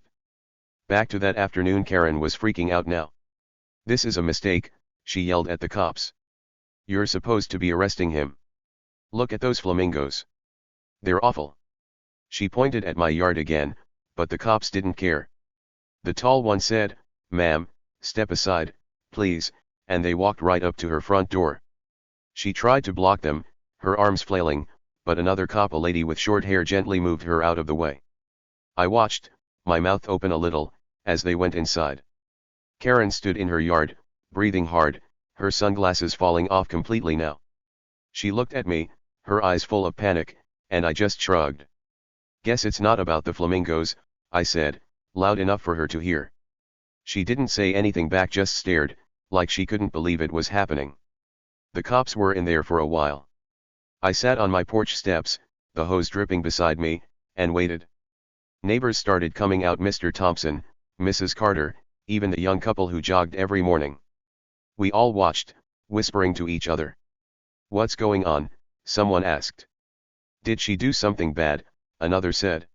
Back to that afternoon, Karen was freaking out now. "This is a mistake," she yelled at the cops. "You're supposed to be arresting him. Look at those flamingos. They're awful." She pointed at my yard again, but the cops didn't care. The tall one said, "Ma'am, step aside, please," and they walked right up to her front door. She tried to block them, her arms flailing, but another cop, a lady with short hair, gently moved her out of the way. I watched, my mouth open a little, as they went inside. Karen stood in her yard, breathing hard, her sunglasses falling off completely now. She looked at me, her eyes full of panic, and I just shrugged. "Guess it's not about the flamingos," I said, loud enough for her to hear. She didn't say anything back, just stared, like she couldn't believe it was happening. The cops were in there for a while. I sat on my porch steps, the hose dripping beside me, and waited. Neighbors started coming out: Mr. Thompson, Mrs. Carter, even the young couple who jogged every morning. We all watched, whispering to each other. "What's going on?" someone asked. "Did she do something bad?" another said.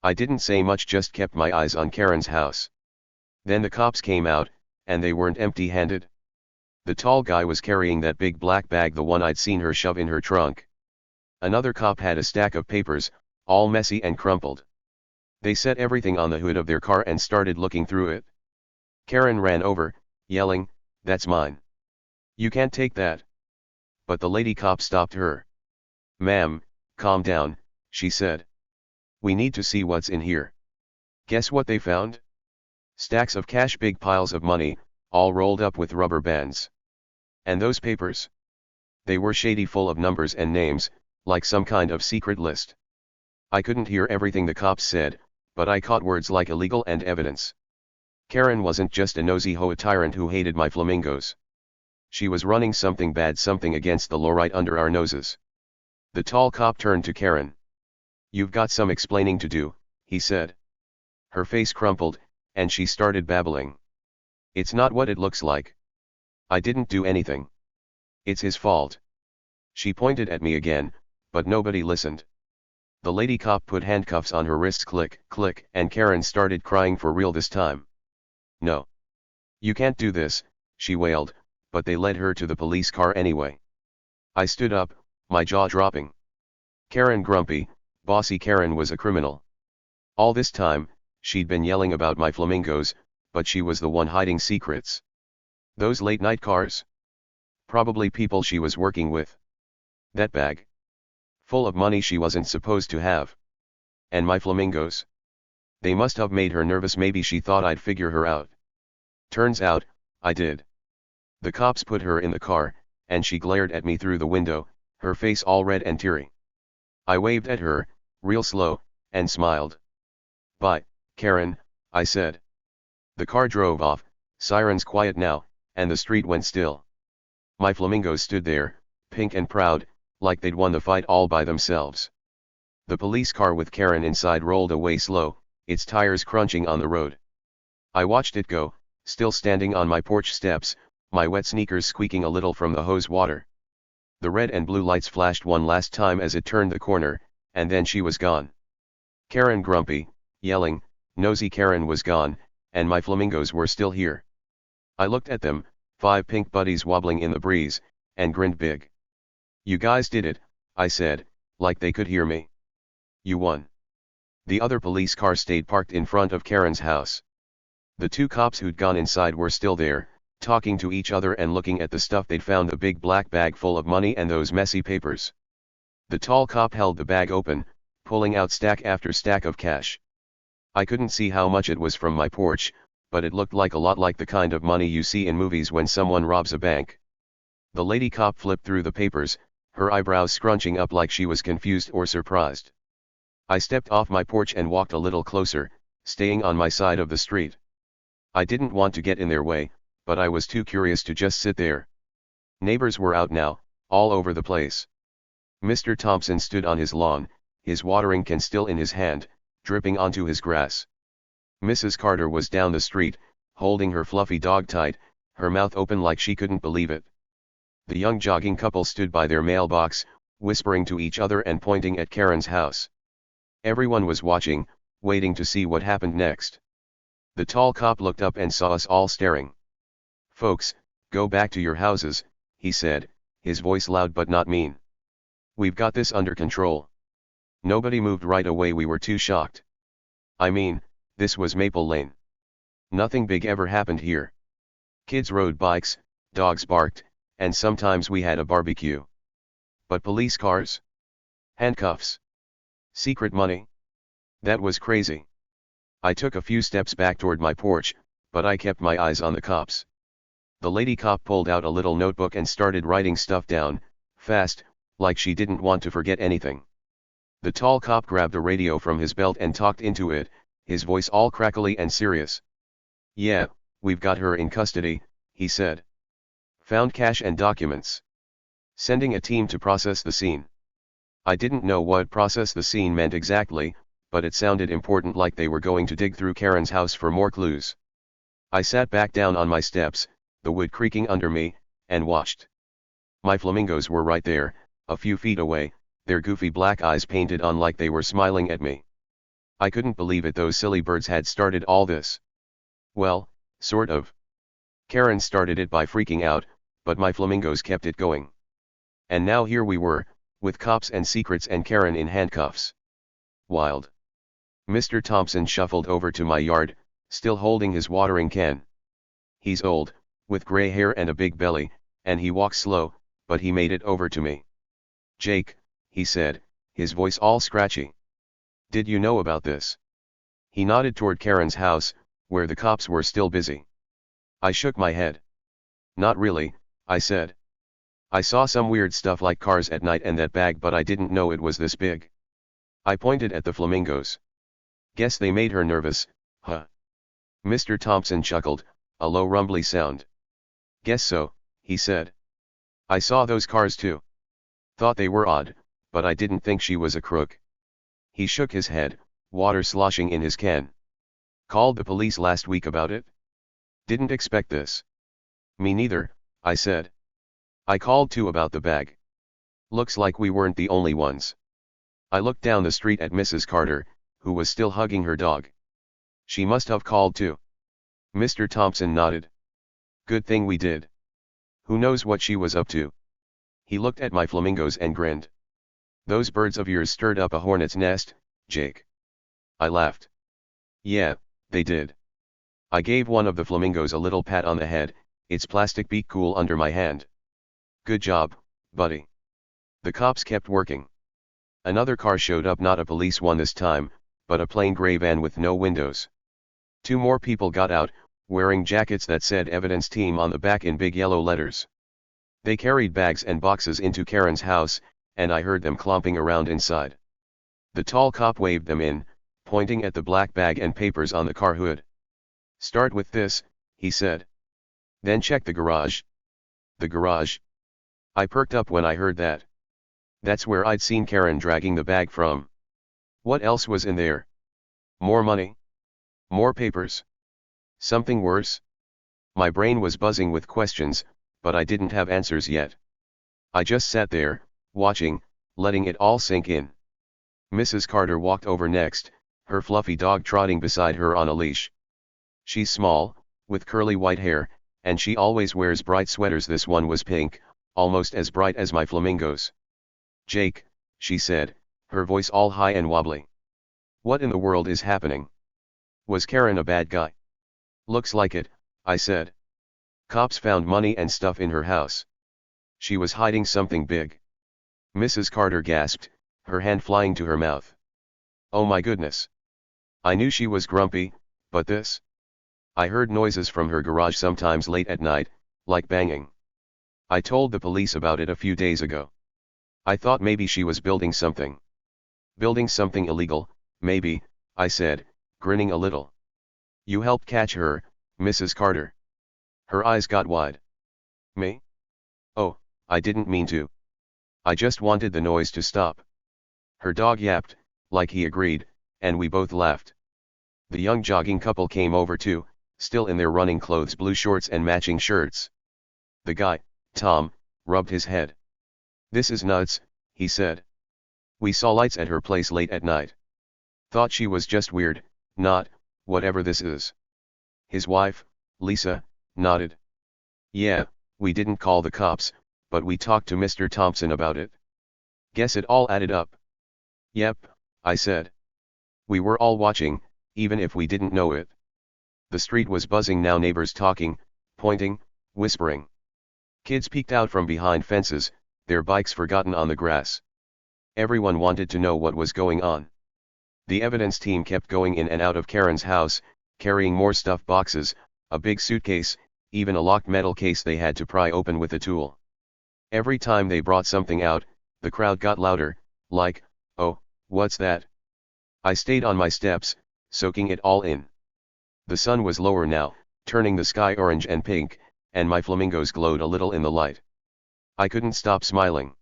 I didn't say much, just kept my eyes on Karen's house. Then the cops came out, and they weren't empty-handed. The tall guy was carrying that big black bag, the one I'd seen her shove in her trunk. Another cop had a stack of papers, all messy and crumpled. They set everything on the hood of their car and started looking through it. Karen ran over, yelling, "That's mine. You can't take that." But the lady cop stopped her. "Ma'am, calm down," she said. "We need to see what's in here." Guess what they found? Stacks of cash, big piles of money, all rolled up with rubber bands. And those papers? They were shady, full of numbers and names, like some kind of secret list. I couldn't hear everything the cops said, but I caught words like illegal and evidence. Karen wasn't just a nosy HOA tyrant who hated my flamingos. She was running something bad, something against the law right under our noses. The tall cop turned to Karen. You've got some explaining to do, he said. Her face crumpled, and she started babbling. It's not what it looks like. I didn't do anything. It's his fault. She pointed at me again, but nobody listened. The lady cop put handcuffs on her wrists, click, click, and Karen started crying for real this time. No. You can't do this, she wailed, but they led her to the police car anyway. I stood up, my jaw dropping. Karen grumpy, bossy Karen was a criminal. All this time, she'd been yelling about my flamingos, but she was the one hiding secrets. Those late night cars? Probably people she was working with. That bag? Full of money she wasn't supposed to have. And my flamingos? They must have made her nervous. Maybe she thought I'd figure her out. Turns out, I did. The cops put her in the car, and she glared at me through the window, her face all red and teary. I waved at her, real slow, and smiled. Bye, Karen, I said. The car drove off, sirens quiet now, and the street went still. My flamingos stood there, pink and proud, like they'd won the fight all by themselves. The police car with Karen inside rolled away slow, its tires crunching on the road. I watched it go, still standing on my porch steps, my wet sneakers squeaking a little from the hose water. The red and blue lights flashed one last time as it turned the corner, and then she was gone. Karen grumpy, yelling, nosy Karen was gone, and my flamingos were still here. I looked at them, 5 pink buddies wobbling in the breeze, and grinned big. You guys did it, I said, like they could hear me. You won. The other police car stayed parked in front of Karen's house. The 2 cops who'd gone inside were still there, talking to each other and looking at the stuff they'd found, the big black bag full of money and those messy papers. The tall cop held the bag open, pulling out stack after stack of cash. I couldn't see how much it was from my porch, but it looked like a lot like the kind of money you see in movies when someone robs a bank. The lady cop flipped through the papers, her eyebrows scrunching up like she was confused or surprised. I stepped off my porch and walked a little closer, staying on my side of the street. I didn't want to get in their way, but I was too curious to just sit there. Neighbors were out now, all over the place. Mr. Thompson stood on his lawn, his watering can still in his hand, dripping onto his grass. Mrs. Carter was down the street, holding her fluffy dog tight, her mouth open like she couldn't believe it. The young jogging couple stood by their mailbox, whispering to each other and pointing at Karen's house. Everyone was watching, waiting to see what happened next. The tall cop looked up and saw us all staring. Folks, go back to your houses, he said, his voice loud but not mean. We've got this under control. Nobody moved right away. We were too shocked. I mean, this was Maple Lane. Nothing big ever happened here. Kids rode bikes, dogs barked, and sometimes we had a barbecue. But police cars? Handcuffs? Secret money? That was crazy. I took a few steps back toward my porch, but I kept my eyes on the cops. The lady cop pulled out a little notebook and started writing stuff down, fast, like she didn't want to forget anything. The tall cop grabbed a radio from his belt and talked into it, his voice all crackly and serious. Yeah, we've got her in custody, he said. Found cash and documents. Sending a team to process the scene. I didn't know what process the scene meant exactly, but it sounded important, like they were going to dig through Karen's house for more clues. I sat back down on my steps, the wood creaking under me, and watched. My flamingos were right there, a few feet away, their goofy black eyes painted on like they were smiling at me. I couldn't believe it, those silly birds had started all this. Well, sort of. Karen started it by freaking out, but my flamingos kept it going. And now here we were, with cops and secrets and Karen in handcuffs. Wild. Mr. Thompson shuffled over to my yard, still holding his watering can. He's old, with gray hair and a big belly, and he walks slow, but he made it over to me. Jake, he said, his voice all scratchy. Did you know about this? He nodded toward Karen's house, where the cops were still busy. I shook my head. Not really, I said. I saw some weird stuff like cars at night and that bag, but I didn't know it was this big. I pointed at the flamingos. Guess they made her nervous, huh? Mr. Thompson chuckled, a low rumbly sound. Guess so, he said. I saw those cars too. Thought they were odd, but I didn't think she was a crook. He shook his head, water sloshing in his can. Called the police last week about it? Didn't expect this. Me neither, I said. I called too about the bag. Looks like we weren't the only ones. I looked down the street at Mrs. Carter, who was still hugging her dog. She must have called too. Mr. Thompson nodded. Good thing we did. Who knows what she was up to? He looked at my flamingos and grinned. Those birds of yours stirred up a hornet's nest, Jake. I laughed. Yeah, they did. I gave one of the flamingos a little pat on the head, its plastic beak cool under my hand. Good job, buddy. The cops kept working. Another car showed up, not a police one this time, but a plain gray van with no windows. 2 more people got out, wearing jackets that said evidence team on the back in big yellow letters. They carried bags and boxes into Karen's house, and I heard them clomping around inside. The tall cop waved them in, pointing at the black bag and papers on the car hood. Start with this, he said. Then check the garage. The garage? I perked up when I heard that. That's where I'd seen Karen dragging the bag from. What else was in there? More money? More papers? Something worse? My brain was buzzing with questions, but I didn't have answers yet. I just sat there, watching, letting it all sink in. Mrs. Carter walked over next, her fluffy dog trotting beside her on a leash. She's small, with curly white hair, and she always wears bright sweaters. This one was pink, almost as bright as my flamingos. Jake, she said, her voice all high and wobbly. What in the world is happening? Was Karen a bad guy? Looks like it, I said. Cops found money and stuff in her house. She was hiding something big. Mrs. Carter gasped, her hand flying to her mouth. Oh my goodness. I knew she was grumpy, but this? I heard noises from her garage sometimes late at night, like banging. I told the police about it a few days ago. I thought maybe she was building something. Building something illegal, maybe, I said, grinning a little. You helped catch her, Mrs. Carter. Her eyes got wide. Me? Oh, I didn't mean to. I just wanted the noise to stop. Her dog yapped, like he agreed, and we both laughed. The young jogging couple came over too, still in their running clothes, blue shorts and matching shirts. The guy, Tom, rubbed his head. This is nuts, he said. We saw lights at her place late at night. Thought she was just weird, not, whatever this is. His wife, Lisa, nodded. Yeah, we didn't call the cops, but we talked to Mr. Thompson about it. Guess it all added up. Yep, I said. We were all watching, even if we didn't know it. The street was buzzing now, neighbors talking, pointing, whispering. Kids peeked out from behind fences, their bikes forgotten on the grass. Everyone wanted to know what was going on. The evidence team kept going in and out of Karen's house, carrying more stuff, boxes, a big suitcase, even a locked metal case they had to pry open with a tool. Every time they brought something out, the crowd got louder, like, oh, what's that? I stayed on my steps, soaking it all in. The sun was lower now, turning the sky orange and pink, and my flamingos glowed a little in the light. I couldn't stop smiling.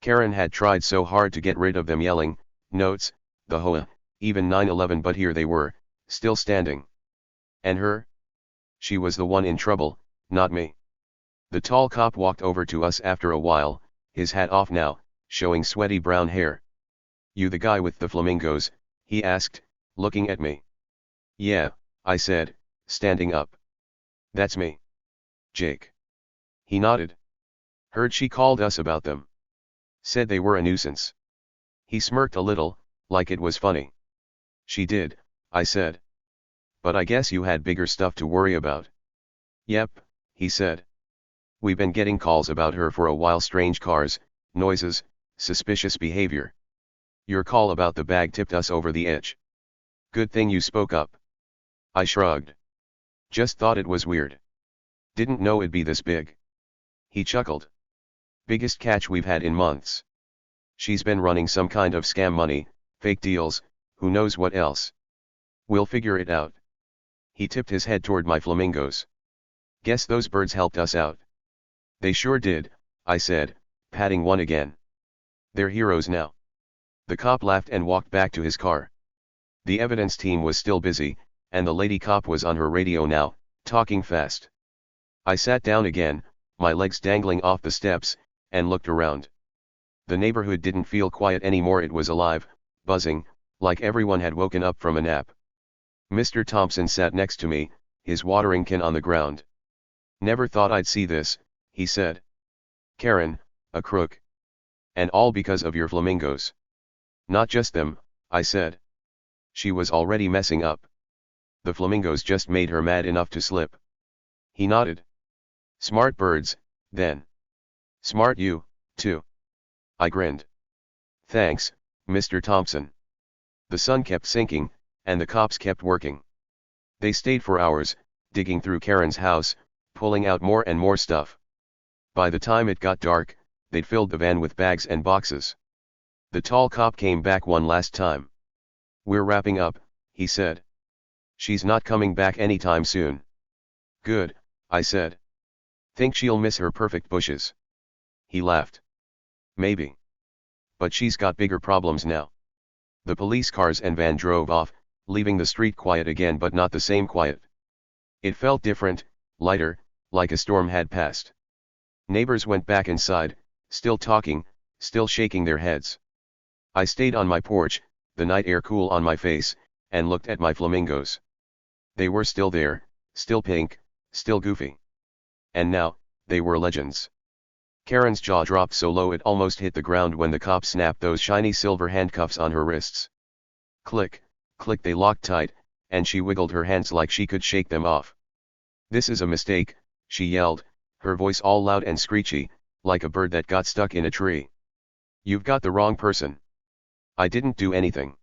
Karen had tried so hard to get rid of them, yelling, notes, the HOA, even 9/11, but here they were, still standing. And her? She was the one in trouble, not me. The tall cop walked over to us after a while, his hat off now, showing sweaty brown hair. You the guy with the flamingos? He asked, looking at me. Yeah, I said, standing up. That's me. Jake. He nodded. Heard she called us about them. Said they were a nuisance. He smirked a little, like it was funny. She did, I said. But I guess you had bigger stuff to worry about. Yep, he said. We've been getting calls about her for a while, strange cars, noises, suspicious behavior. Your call about the bag tipped us over the edge. Good thing you spoke up. I shrugged. Just thought it was weird. Didn't know it'd be this big. He chuckled. Biggest catch we've had in months. She's been running some kind of scam, money, fake deals, who knows what else. We'll figure it out. He tipped his head toward my flamingos. Guess those birds helped us out. They sure did, I said, patting one again. They're heroes now. The cop laughed and walked back to his car. The evidence team was still busy, and the lady cop was on her radio now, talking fast. I sat down again, my legs dangling off the steps, and looked around. The neighborhood didn't feel quiet anymore. It was alive, buzzing, like everyone had woken up from a nap. Mr. Thompson sat next to me, his watering can on the ground. "Never thought I'd see this," he said. "Karen, a crook. And all because of your flamingos." "Not just them," I said. She was already messing up. The flamingos just made her mad enough to slip. He nodded. "Smart birds, then." "Smart you, too." I grinned. "Thanks, Mr. Thompson." The sun kept sinking, and the cops kept working. They stayed for hours, digging through Karen's house, pulling out more and more stuff. By the time it got dark, they'd filled the van with bags and boxes. The tall cop came back one last time. "We're wrapping up," he said. "She's not coming back anytime soon." "Good," I said. "Think she'll miss her perfect bushes?" He laughed. "Maybe. But she's got bigger problems now." The police cars and van drove off, leaving the street quiet again, but not the same quiet. It felt different, lighter, like a storm had passed. Neighbors went back inside, still talking, still shaking their heads. I stayed on my porch, the night air cool on my face, and looked at my flamingos. They were still there, still pink, still goofy. And now, they were legends. Karen's jaw dropped so low it almost hit the ground when the cop snapped those shiny silver handcuffs on her wrists. Click, click, they locked tight, and she wiggled her hands like she could shake them off. "This is a mistake," she yelled, her voice all loud and screechy, like a bird that got stuck in a tree. "You've got the wrong person." I didn't do anything.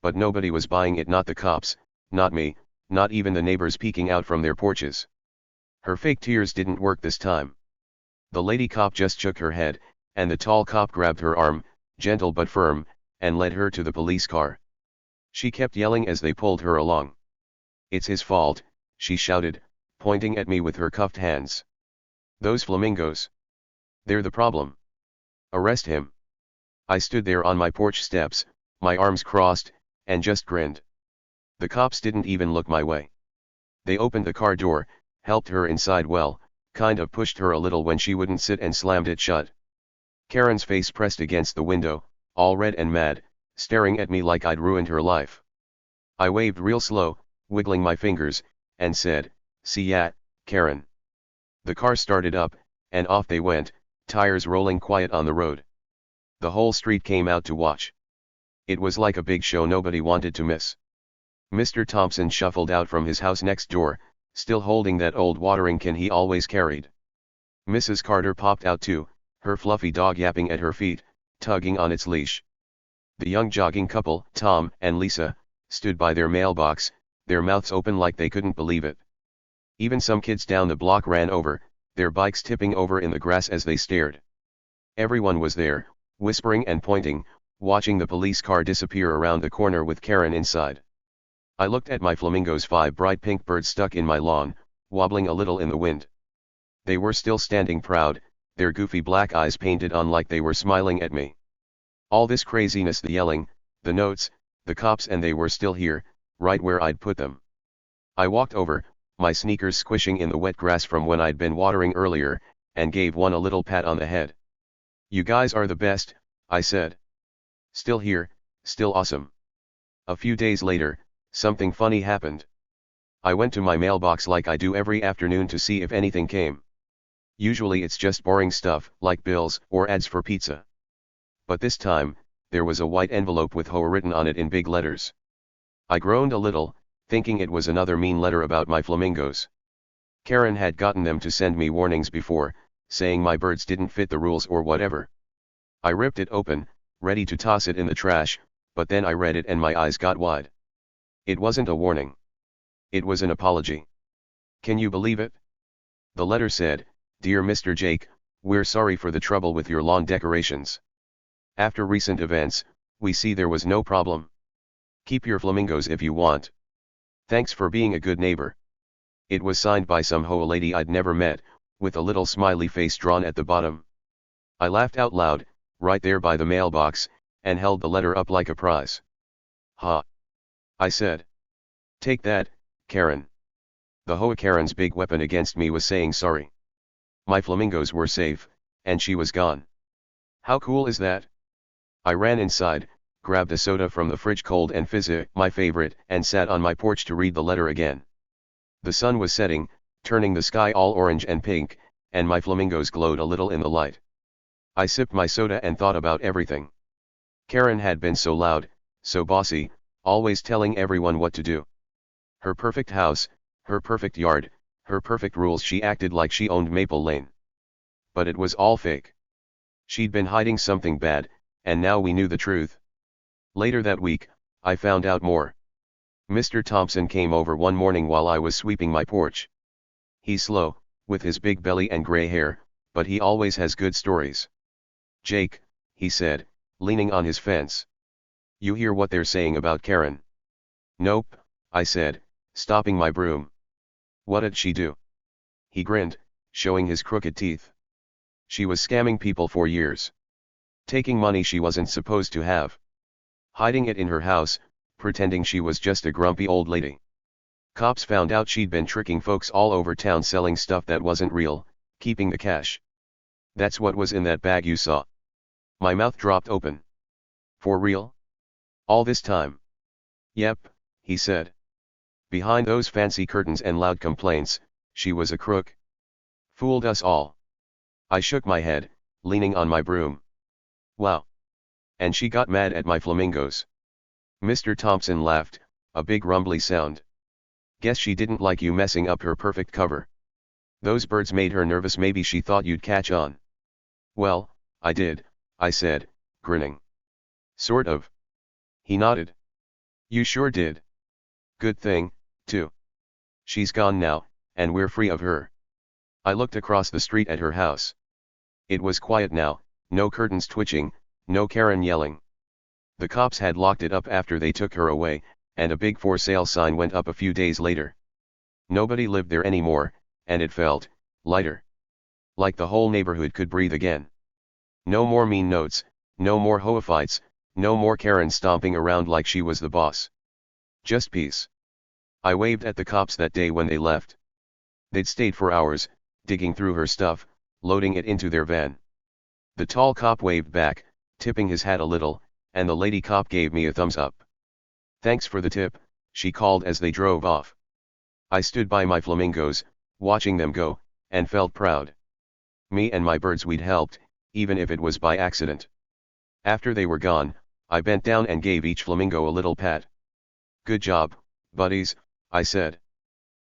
But nobody was buying it, not the cops, not me, not even the neighbors peeking out from their porches. Her fake tears didn't work this time. The lady cop just shook her head, and the tall cop grabbed her arm, gentle but firm, and led her to the police car. She kept yelling as they pulled her along. "It's his fault," she shouted, pointing at me with her cuffed hands. "Those flamingos. They're the problem. Arrest him." I stood there on my porch steps, my arms crossed, and just grinned. The cops didn't even look my way. They opened the car door, helped her inside, well, kind of pushed her a little when she wouldn't sit, and slammed it shut. Karen's face pressed against the window, all red and mad, staring at me like I'd ruined her life. I waved real slow, wiggling my fingers, and said, "See ya, Karen." The car started up, and off they went, tires rolling quiet on the road. The whole street came out to watch. It was like a big show nobody wanted to miss. Mr. Thompson shuffled out from his house next door, still holding that old watering can he always carried. Mrs. Carter popped out too, her fluffy dog yapping at her feet, tugging on its leash. The young jogging couple, Tom and Lisa, stood by their mailbox, their mouths open like they couldn't believe it. Even some kids down the block ran over, their bikes tipping over in the grass as they stared. Everyone was there, whispering and pointing, watching the police car disappear around the corner with Karen inside. I looked at my flamingos, 5 bright pink birds stuck in my lawn, wobbling a little in the wind. They were still standing proud, their goofy black eyes painted on like they were smiling at me. All this craziness, the yelling, the notes, the cops, and they were still here, right where I'd put them. I walked over, my sneakers squishing in the wet grass from when I'd been watering earlier, and gave one a little pat on the head. "You guys are the best," I said. "Still here, still awesome." A few days later, something funny happened. I went to my mailbox like I do every afternoon to see if anything came. Usually it's just boring stuff, like bills or ads for pizza. But this time, there was a white envelope with HOA written on it in big letters. I groaned a little, thinking it was another mean letter about my flamingos. Karen had gotten them to send me warnings before, saying my birds didn't fit the rules or whatever. I ripped it open, ready to toss it in the trash, but then I read it and my eyes got wide. It wasn't a warning. It was an apology. Can you believe it? The letter said, "Dear Mr. Jake, we're sorry for the trouble with your lawn decorations. After recent events, we see there was no problem. Keep your flamingos if you want. Thanks for being a good neighbor." It was signed by some HOA lady I'd never met, with a little smiley face drawn at the bottom. I laughed out loud, right there by the mailbox, and held the letter up like a prize. "Ha!" I said. "Take that, Karen." The HOA Karen's big weapon against me was saying sorry. My flamingos were safe, and she was gone. How cool is that? I ran inside, grabbed a soda from the fridge, cold and fizzy, my favorite, and sat on my porch to read the letter again. The sun was setting, turning the sky all orange and pink, and my flamingos glowed a little in the light. I sipped my soda and thought about everything. Karen had been so loud, so bossy, always telling everyone what to do. Her perfect house, her perfect yard, her perfect rules. She acted like she owned Maple Lane. But it was all fake. She'd been hiding something bad, and now we knew the truth. Later that week, I found out more. Mr. Thompson came over one morning while I was sweeping my porch. He's slow, with his big belly and gray hair, but he always has good stories. "Jake," he said, leaning on his fence. "You hear what they're saying about Karen?" "Nope," I said, stopping my broom. "What'd she do?" He grinned, showing his crooked teeth. "She was scamming people for years. Taking money she wasn't supposed to have. Hiding it in her house, pretending she was just a grumpy old lady. Cops found out she'd been tricking folks all over town selling stuff that wasn't real, keeping the cash. That's what was in that bag you saw." My mouth dropped open. "For real? All this time?" "Yep," he said. "Behind those fancy curtains and loud complaints, she was a crook. Fooled us all." I shook my head, leaning on my broom. "Wow. And she got mad at my flamingos." Mr. Thompson laughed, a big rumbly sound. "Guess she didn't like you messing up her perfect cover. Those birds made her nervous. Maybe she thought you'd catch on." "Well, I did," I said, grinning. "Sort of." He nodded. "You sure did. Good thing, too. She's gone now, and we're free of her." I looked across the street at her house. It was quiet now, no curtains twitching, no Karen yelling. The cops had locked it up after they took her away, and a big "for sale" sign went up a few days later. Nobody lived there anymore, and it felt lighter. Like the whole neighborhood could breathe again. No more mean notes, no more HOA fights, no more Karen stomping around like she was the boss. Just peace. I waved at the cops that day when they left. They'd stayed for hours, digging through her stuff, loading it into their van. The tall cop waved back, tipping his hat a little, and the lady cop gave me a thumbs up. "Thanks for the tip," she called as they drove off. I stood by my flamingos, watching them go, and felt proud. Me and my birds, we'd helped, even if it was by accident. After they were gone, I bent down and gave each flamingo a little pat. "Good job, buddies," I said.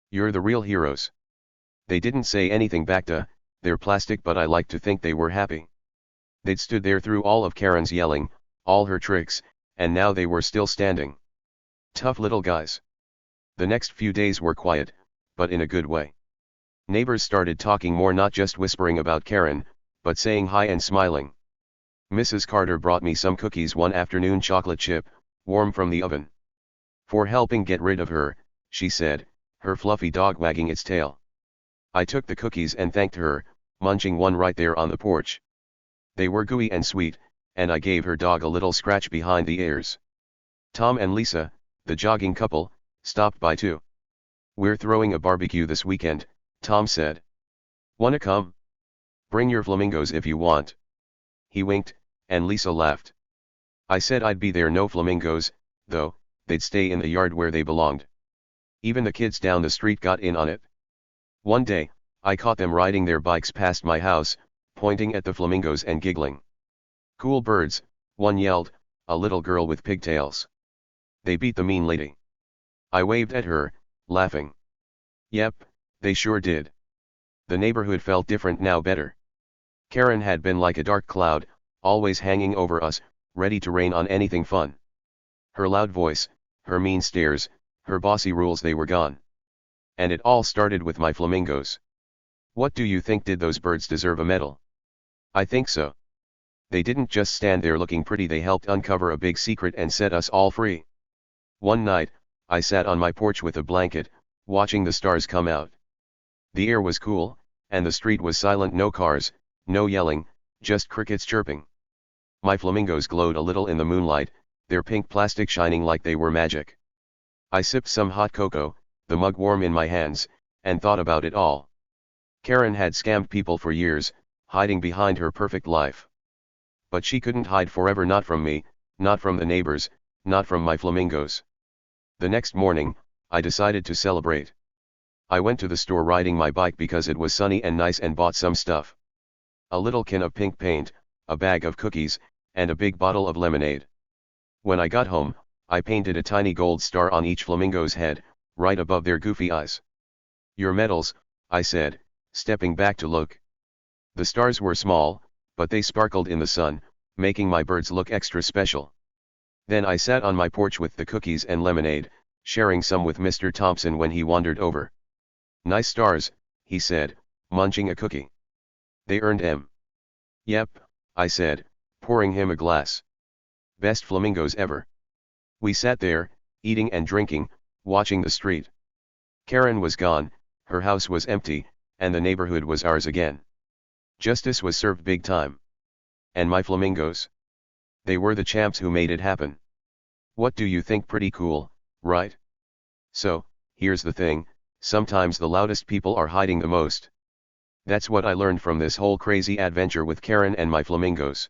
"You're the real heroes." They didn't say anything back to, they're plastic, but I like to think they were happy. They'd stood there through all of Karen's yelling, all her tricks, and now they were still standing. Tough little guys. The next few days were quiet, but in a good way. Neighbors started talking more, not just whispering about Karen, but saying hi and smiling. Mrs. Carter brought me some cookies one afternoon, chocolate chip, warm from the oven. "For helping get rid of her," she said, her fluffy dog wagging its tail. I took the cookies and thanked her, munching one right there on the porch. They were gooey and sweet, and I gave her dog a little scratch behind the ears. Tom and Lisa, the jogging couple, stopped by too. "We're throwing a barbecue this weekend," Tom said. "Wanna come? Bring your flamingos if you want." He winked, and Lisa laughed. I said I'd be there. No flamingos, though, they'd stay in the yard where they belonged. Even the kids down the street got in on it. One day, I caught them riding their bikes past my house, pointing at the flamingos and giggling. "Cool birds," one yelled, a little girl with pigtails. "They beat the mean lady." I waved at her, laughing. "Yep, they sure did." The neighborhood felt different now, better. Karen had been like a dark cloud, always hanging over us, ready to rain on anything fun. Her loud voice, her mean stares, her bossy rules, they were gone. And it all started with my flamingos. What do you think? Did those birds deserve a medal? I think so. They didn't just stand there looking pretty, they helped uncover a big secret and set us all free. One night, I sat on my porch with a blanket, watching the stars come out. The air was cool, and the street was silent. No cars, no yelling, just crickets chirping. My flamingos glowed a little in the moonlight, their pink plastic shining like they were magic. I sipped some hot cocoa, the mug warm in my hands, and thought about it all. Karen had scammed people for years, hiding behind her perfect life. But she couldn't hide forever, not from me, not from the neighbors, not from my flamingos. The next morning, I decided to celebrate. I went to the store riding my bike because it was sunny and nice and bought some stuff. A little can of pink paint, a bag of cookies, and a big bottle of lemonade. When I got home, I painted a tiny gold star on each flamingo's head, right above their goofy eyes. "Your medals," I said, stepping back to look. The stars were small, but they sparkled in the sun, making my birds look extra special. Then I sat on my porch with the cookies and lemonade, sharing some with Mr. Thompson when he wandered over. "Nice stars," he said, munching a cookie. "They earned M." "Yep," I said, pouring him a glass. "Best flamingos ever." We sat there, eating and drinking, watching the street. Karen was gone, her house was empty, and the neighborhood was ours again. Justice was served big time. And my flamingos? They were the champs who made it happen. What do you think? Pretty cool, right? So, here's the thing, sometimes the loudest people are hiding the most. That's what I learned from this whole crazy adventure with Karen and my flamingos.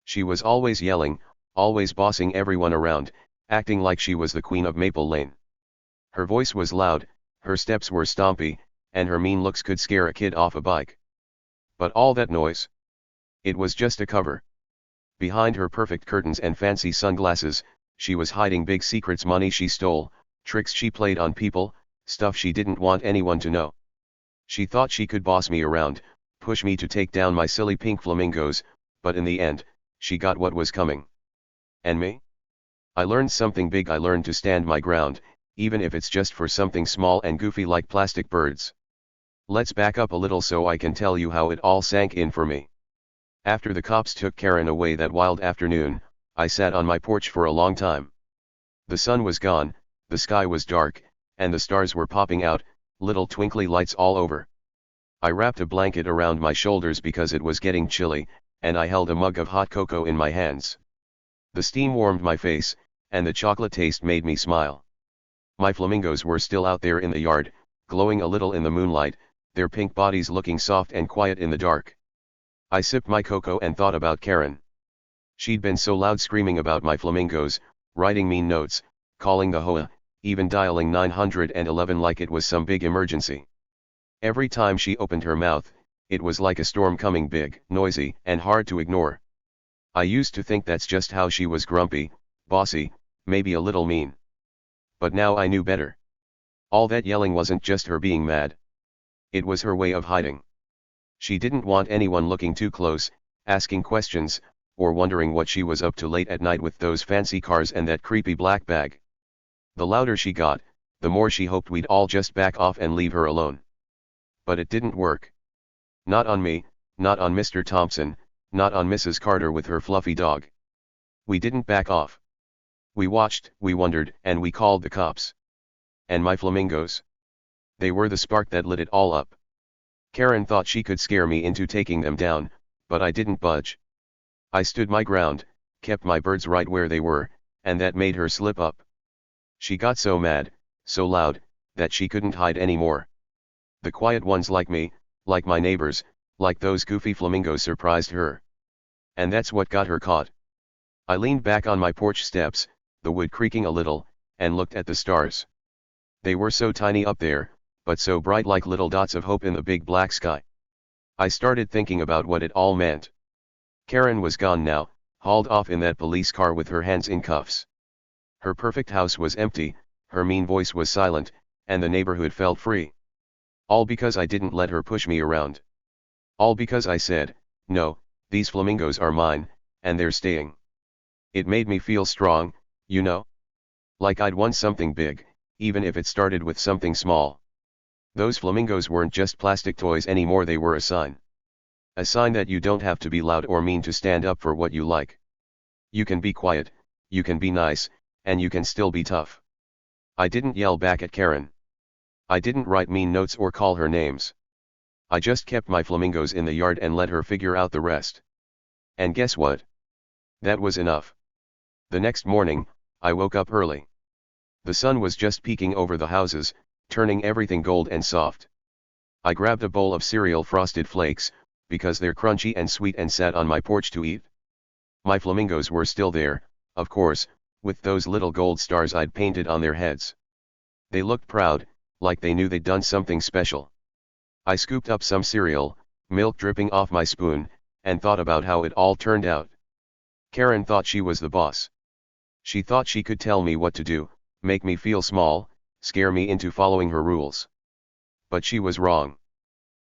She was always yelling, always bossing everyone around, acting like she was the queen of Maple Lane. Her voice was loud, her steps were stompy, and her mean looks could scare a kid off a bike. But all that noise? It was just a cover. Behind her perfect curtains and fancy sunglasses, she was hiding big secrets: money she stole, tricks she played on people, stuff she didn't want anyone to know. She thought she could boss me around, push me to take down my silly pink flamingos, but in the end, she got what was coming. And me? I learned something big. I learned to stand my ground, even if it's just for something small and goofy like plastic birds. Let's back up a little so I can tell you how it all sank in for me. After the cops took Karen away that wild afternoon, I sat on my porch for a long time. The sun was gone, the sky was dark, and the stars were popping out, little twinkly lights all over. I wrapped a blanket around my shoulders because it was getting chilly, and I held a mug of hot cocoa in my hands. The steam warmed my face, and the chocolate taste made me smile. My flamingos were still out there in the yard, glowing a little in the moonlight, their pink bodies looking soft and quiet in the dark. I sipped my cocoa and thought about Karen. She'd been so loud, screaming about my flamingos, writing mean notes, calling the HOA, even dialing 911 like it was some big emergency. Every time she opened her mouth, it was like a storm coming, big, noisy, and hard to ignore. I used to think that's just how she was: grumpy, bossy, maybe a little mean. But now I knew better. All that yelling wasn't just her being mad. It was her way of hiding. She didn't want anyone looking too close, asking questions, or wondering what she was up to late at night with those fancy cars and that creepy black bag. The louder she got, the more she hoped we'd all just back off and leave her alone. But it didn't work. Not on me, not on Mr. Thompson, not on Mrs. Carter with her fluffy dog. We didn't back off. We watched, we wondered, and we called the cops. And my flamingos? They were the spark that lit it all up. Karen thought she could scare me into taking them down, but I didn't budge. I stood my ground, kept my birds right where they were, and that made her slip up. She got so mad, so loud, that she couldn't hide anymore. The quiet ones like me, like my neighbors, like those goofy flamingos surprised her. And that's what got her caught. I leaned back on my porch steps, the wood creaking a little, and looked at the stars. They were so tiny up there, but so bright, like little dots of hope in the big black sky. I started thinking about what it all meant. Karen was gone now, hauled off in that police car with her hands in cuffs. Her perfect house was empty, her mean voice was silent, and the neighborhood felt free. All because I didn't let her push me around. All because I said, "No, these flamingos are mine, and they're staying." It made me feel strong, you know? Like I'd won something big, even if it started with something small. Those flamingos weren't just plastic toys anymore, they were a sign. A sign that you don't have to be loud or mean to stand up for what you like. You can be quiet, you can be nice, and you can still be tough. I didn't yell back at Karen. I didn't write mean notes or call her names. I just kept my flamingos in the yard and let her figure out the rest. And guess what? That was enough. The next morning, I woke up early. The sun was just peeking over the houses, turning everything gold and soft. I grabbed a bowl of cereal Frosted Flakes, because they're crunchy and sweet, and sat on my porch to eat. My flamingos were still there, of course, with those little gold stars I'd painted on their heads. They looked proud, like they knew they'd done something special. I scooped up some cereal, milk dripping off my spoon, and thought about how it all turned out. Karen thought she was the boss. She thought she could tell me what to do, make me feel small, scare me into following her rules. But she was wrong.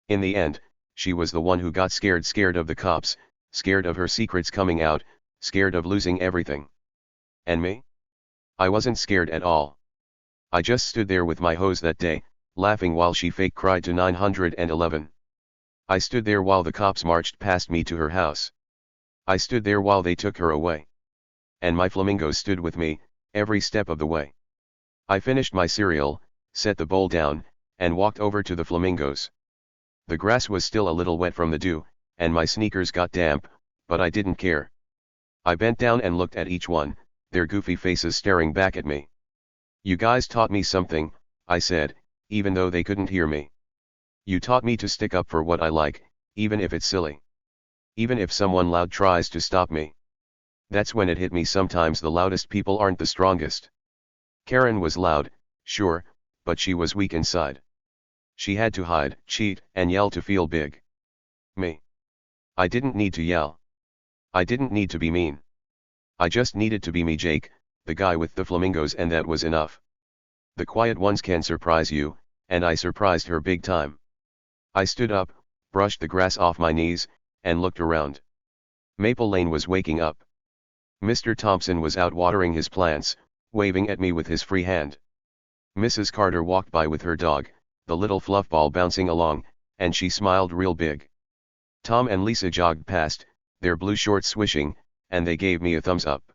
In the end, she was the one who got scared of the cops, scared of her secrets coming out, scared of losing everything. And me? I wasn't scared at all. I just stood there with my hose that day, laughing while she fake cried to 911. I stood there while the cops marched past me to her house. I stood there while they took her away. And my flamingos stood with me, every step of the way. I finished my cereal, set the bowl down, and walked over to the flamingos. The grass was still a little wet from the dew, and my sneakers got damp, but I didn't care. I bent down and looked at each one, their goofy faces staring back at me. "You guys taught me something," I said, even though they couldn't hear me. "You taught me to stick up for what I like, even if it's silly. Even if someone loud tries to stop me." That's when it hit me, sometimes the loudest people aren't the strongest. Karen was loud, sure, but she was weak inside. She had to hide, cheat, and yell to feel big. Me? I didn't need to yell. I didn't need to be mean. I just needed to be me, Jake, the guy with the flamingos, and that was enough. The quiet ones can surprise you, and I surprised her big time. I stood up, brushed the grass off my knees, and looked around. Maple Lane was waking up. Mr. Thompson was out watering his plants, waving at me with his free hand. Mrs. Carter walked by with her dog, the little fluffball bouncing along, and she smiled real big. Tom and Lisa jogged past, their blue shorts swishing, and they gave me a thumbs up.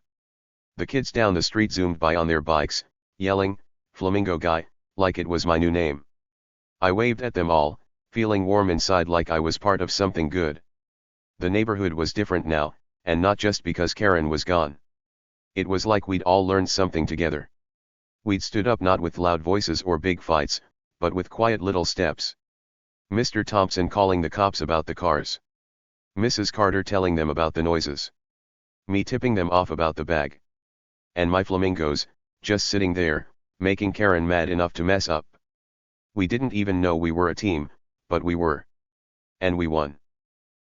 The kids down the street zoomed by on their bikes, yelling, "Flamingo Guy," like it was my new name. I waved at them all, feeling warm inside, like I was part of something good. The neighborhood was different now, and not just because Karen was gone. It was like we'd all learned something together. We'd stood up not with loud voices or big fights, but with quiet little steps. Mr. Thompson calling the cops about the cars. Mrs. Carter telling them about the noises. Me tipping them off about the bag. And my flamingos, just sitting there, making Karen mad enough to mess up. We didn't even know we were a team, but we were. And we won.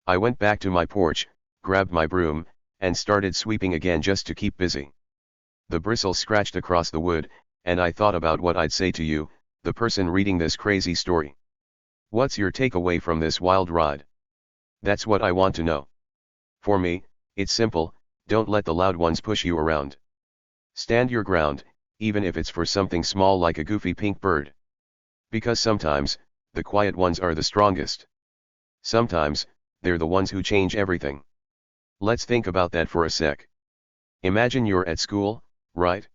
I went back to my porch, grabbed my broom, and started sweeping again just to keep busy. The bristles scratched across the wood, and I thought about what I'd say to you, the person reading this crazy story. What's your takeaway from this wild ride? That's what I want to know. For me, it's simple: don't let the loud ones push you around. Stand your ground, even if it's for something small like a goofy pink bird. Because sometimes, the quiet ones are the strongest. Sometimes, they're the ones who change everything. Let's think about that for a sec. Imagine you're at school, right?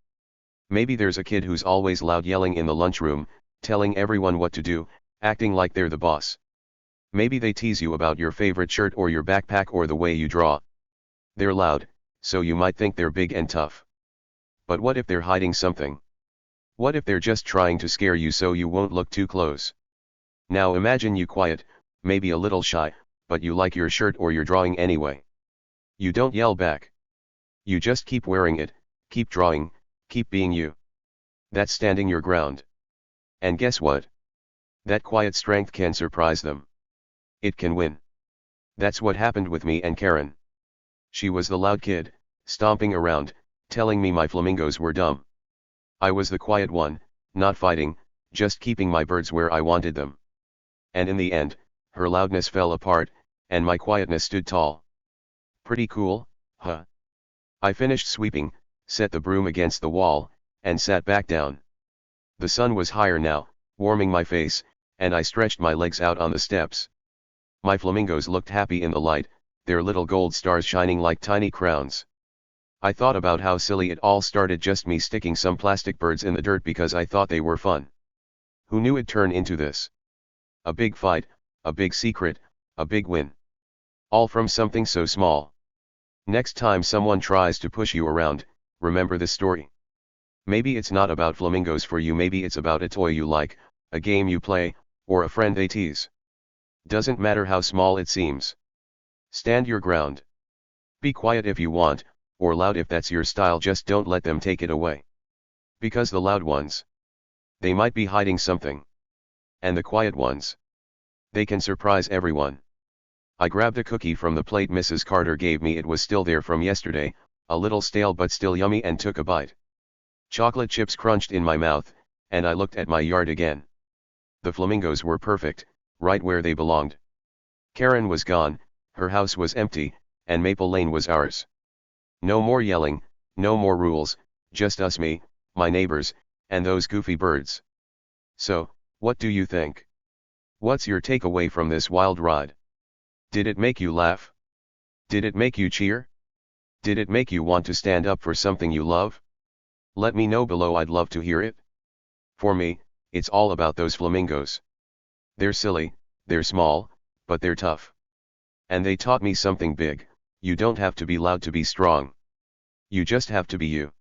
Maybe there's a kid who's always loud, yelling in the lunchroom, telling everyone what to do, acting like they're the boss. Maybe they tease you about your favorite shirt or your backpack or the way you draw. They're loud, so you might think they're big and tough. But what if they're hiding something? What if they're just trying to scare you so you won't look too close? Now imagine you quiet, maybe a little shy, but you like your shirt or your drawing anyway. You don't yell back. You just keep wearing it, keep drawing, keep being you. That's standing your ground. And guess what? That quiet strength can surprise them. It can win. That's what happened with me and Karen. She was the loud kid, stomping around, telling me my flamingos were dumb. I was the quiet one, not fighting, just keeping my birds where I wanted them. And in the end, her loudness fell apart, and my quietness stood tall. Pretty cool, huh? I finished sweeping, set the broom against the wall, and sat back down. The sun was higher now, warming my face, and I stretched my legs out on the steps. My flamingos looked happy in the light, their little gold stars shining like tiny crowns. I thought about how silly it all started, just me sticking some plastic birds in the dirt because I thought they were fun. Who knew it'd turn into this? A big fight, a big secret, a big win. All from something so small. Next time someone tries to push you around, remember this story. Maybe it's not about flamingos for you, maybe it's about a toy you like, a game you play, or a friend they tease. Doesn't matter how small it seems. Stand your ground. Be quiet if you want, or loud if that's your style, just don't let them take it away. Because the loud ones, they might be hiding something. And the quiet ones, they can surprise everyone. I grabbed a cookie from the plate Mrs. Carter gave me, it was still there from yesterday, a little stale but still yummy, and took a bite. Chocolate chips crunched in my mouth, and I looked at my yard again. The flamingos were perfect, right where they belonged. Karen was gone, her house was empty, and Maple Lane was ours. No more yelling, no more rules, just us, me, my neighbors, and those goofy birds. So, what do you think? What's your takeaway from this wild ride? Did it make you laugh? Did it make you cheer? Did it make you want to stand up for something you love? Let me know below, I'd love to hear it. For me, it's all about those flamingos. They're silly, they're small, but they're tough. And they taught me something big: you don't have to be loud to be strong. You just have to be you.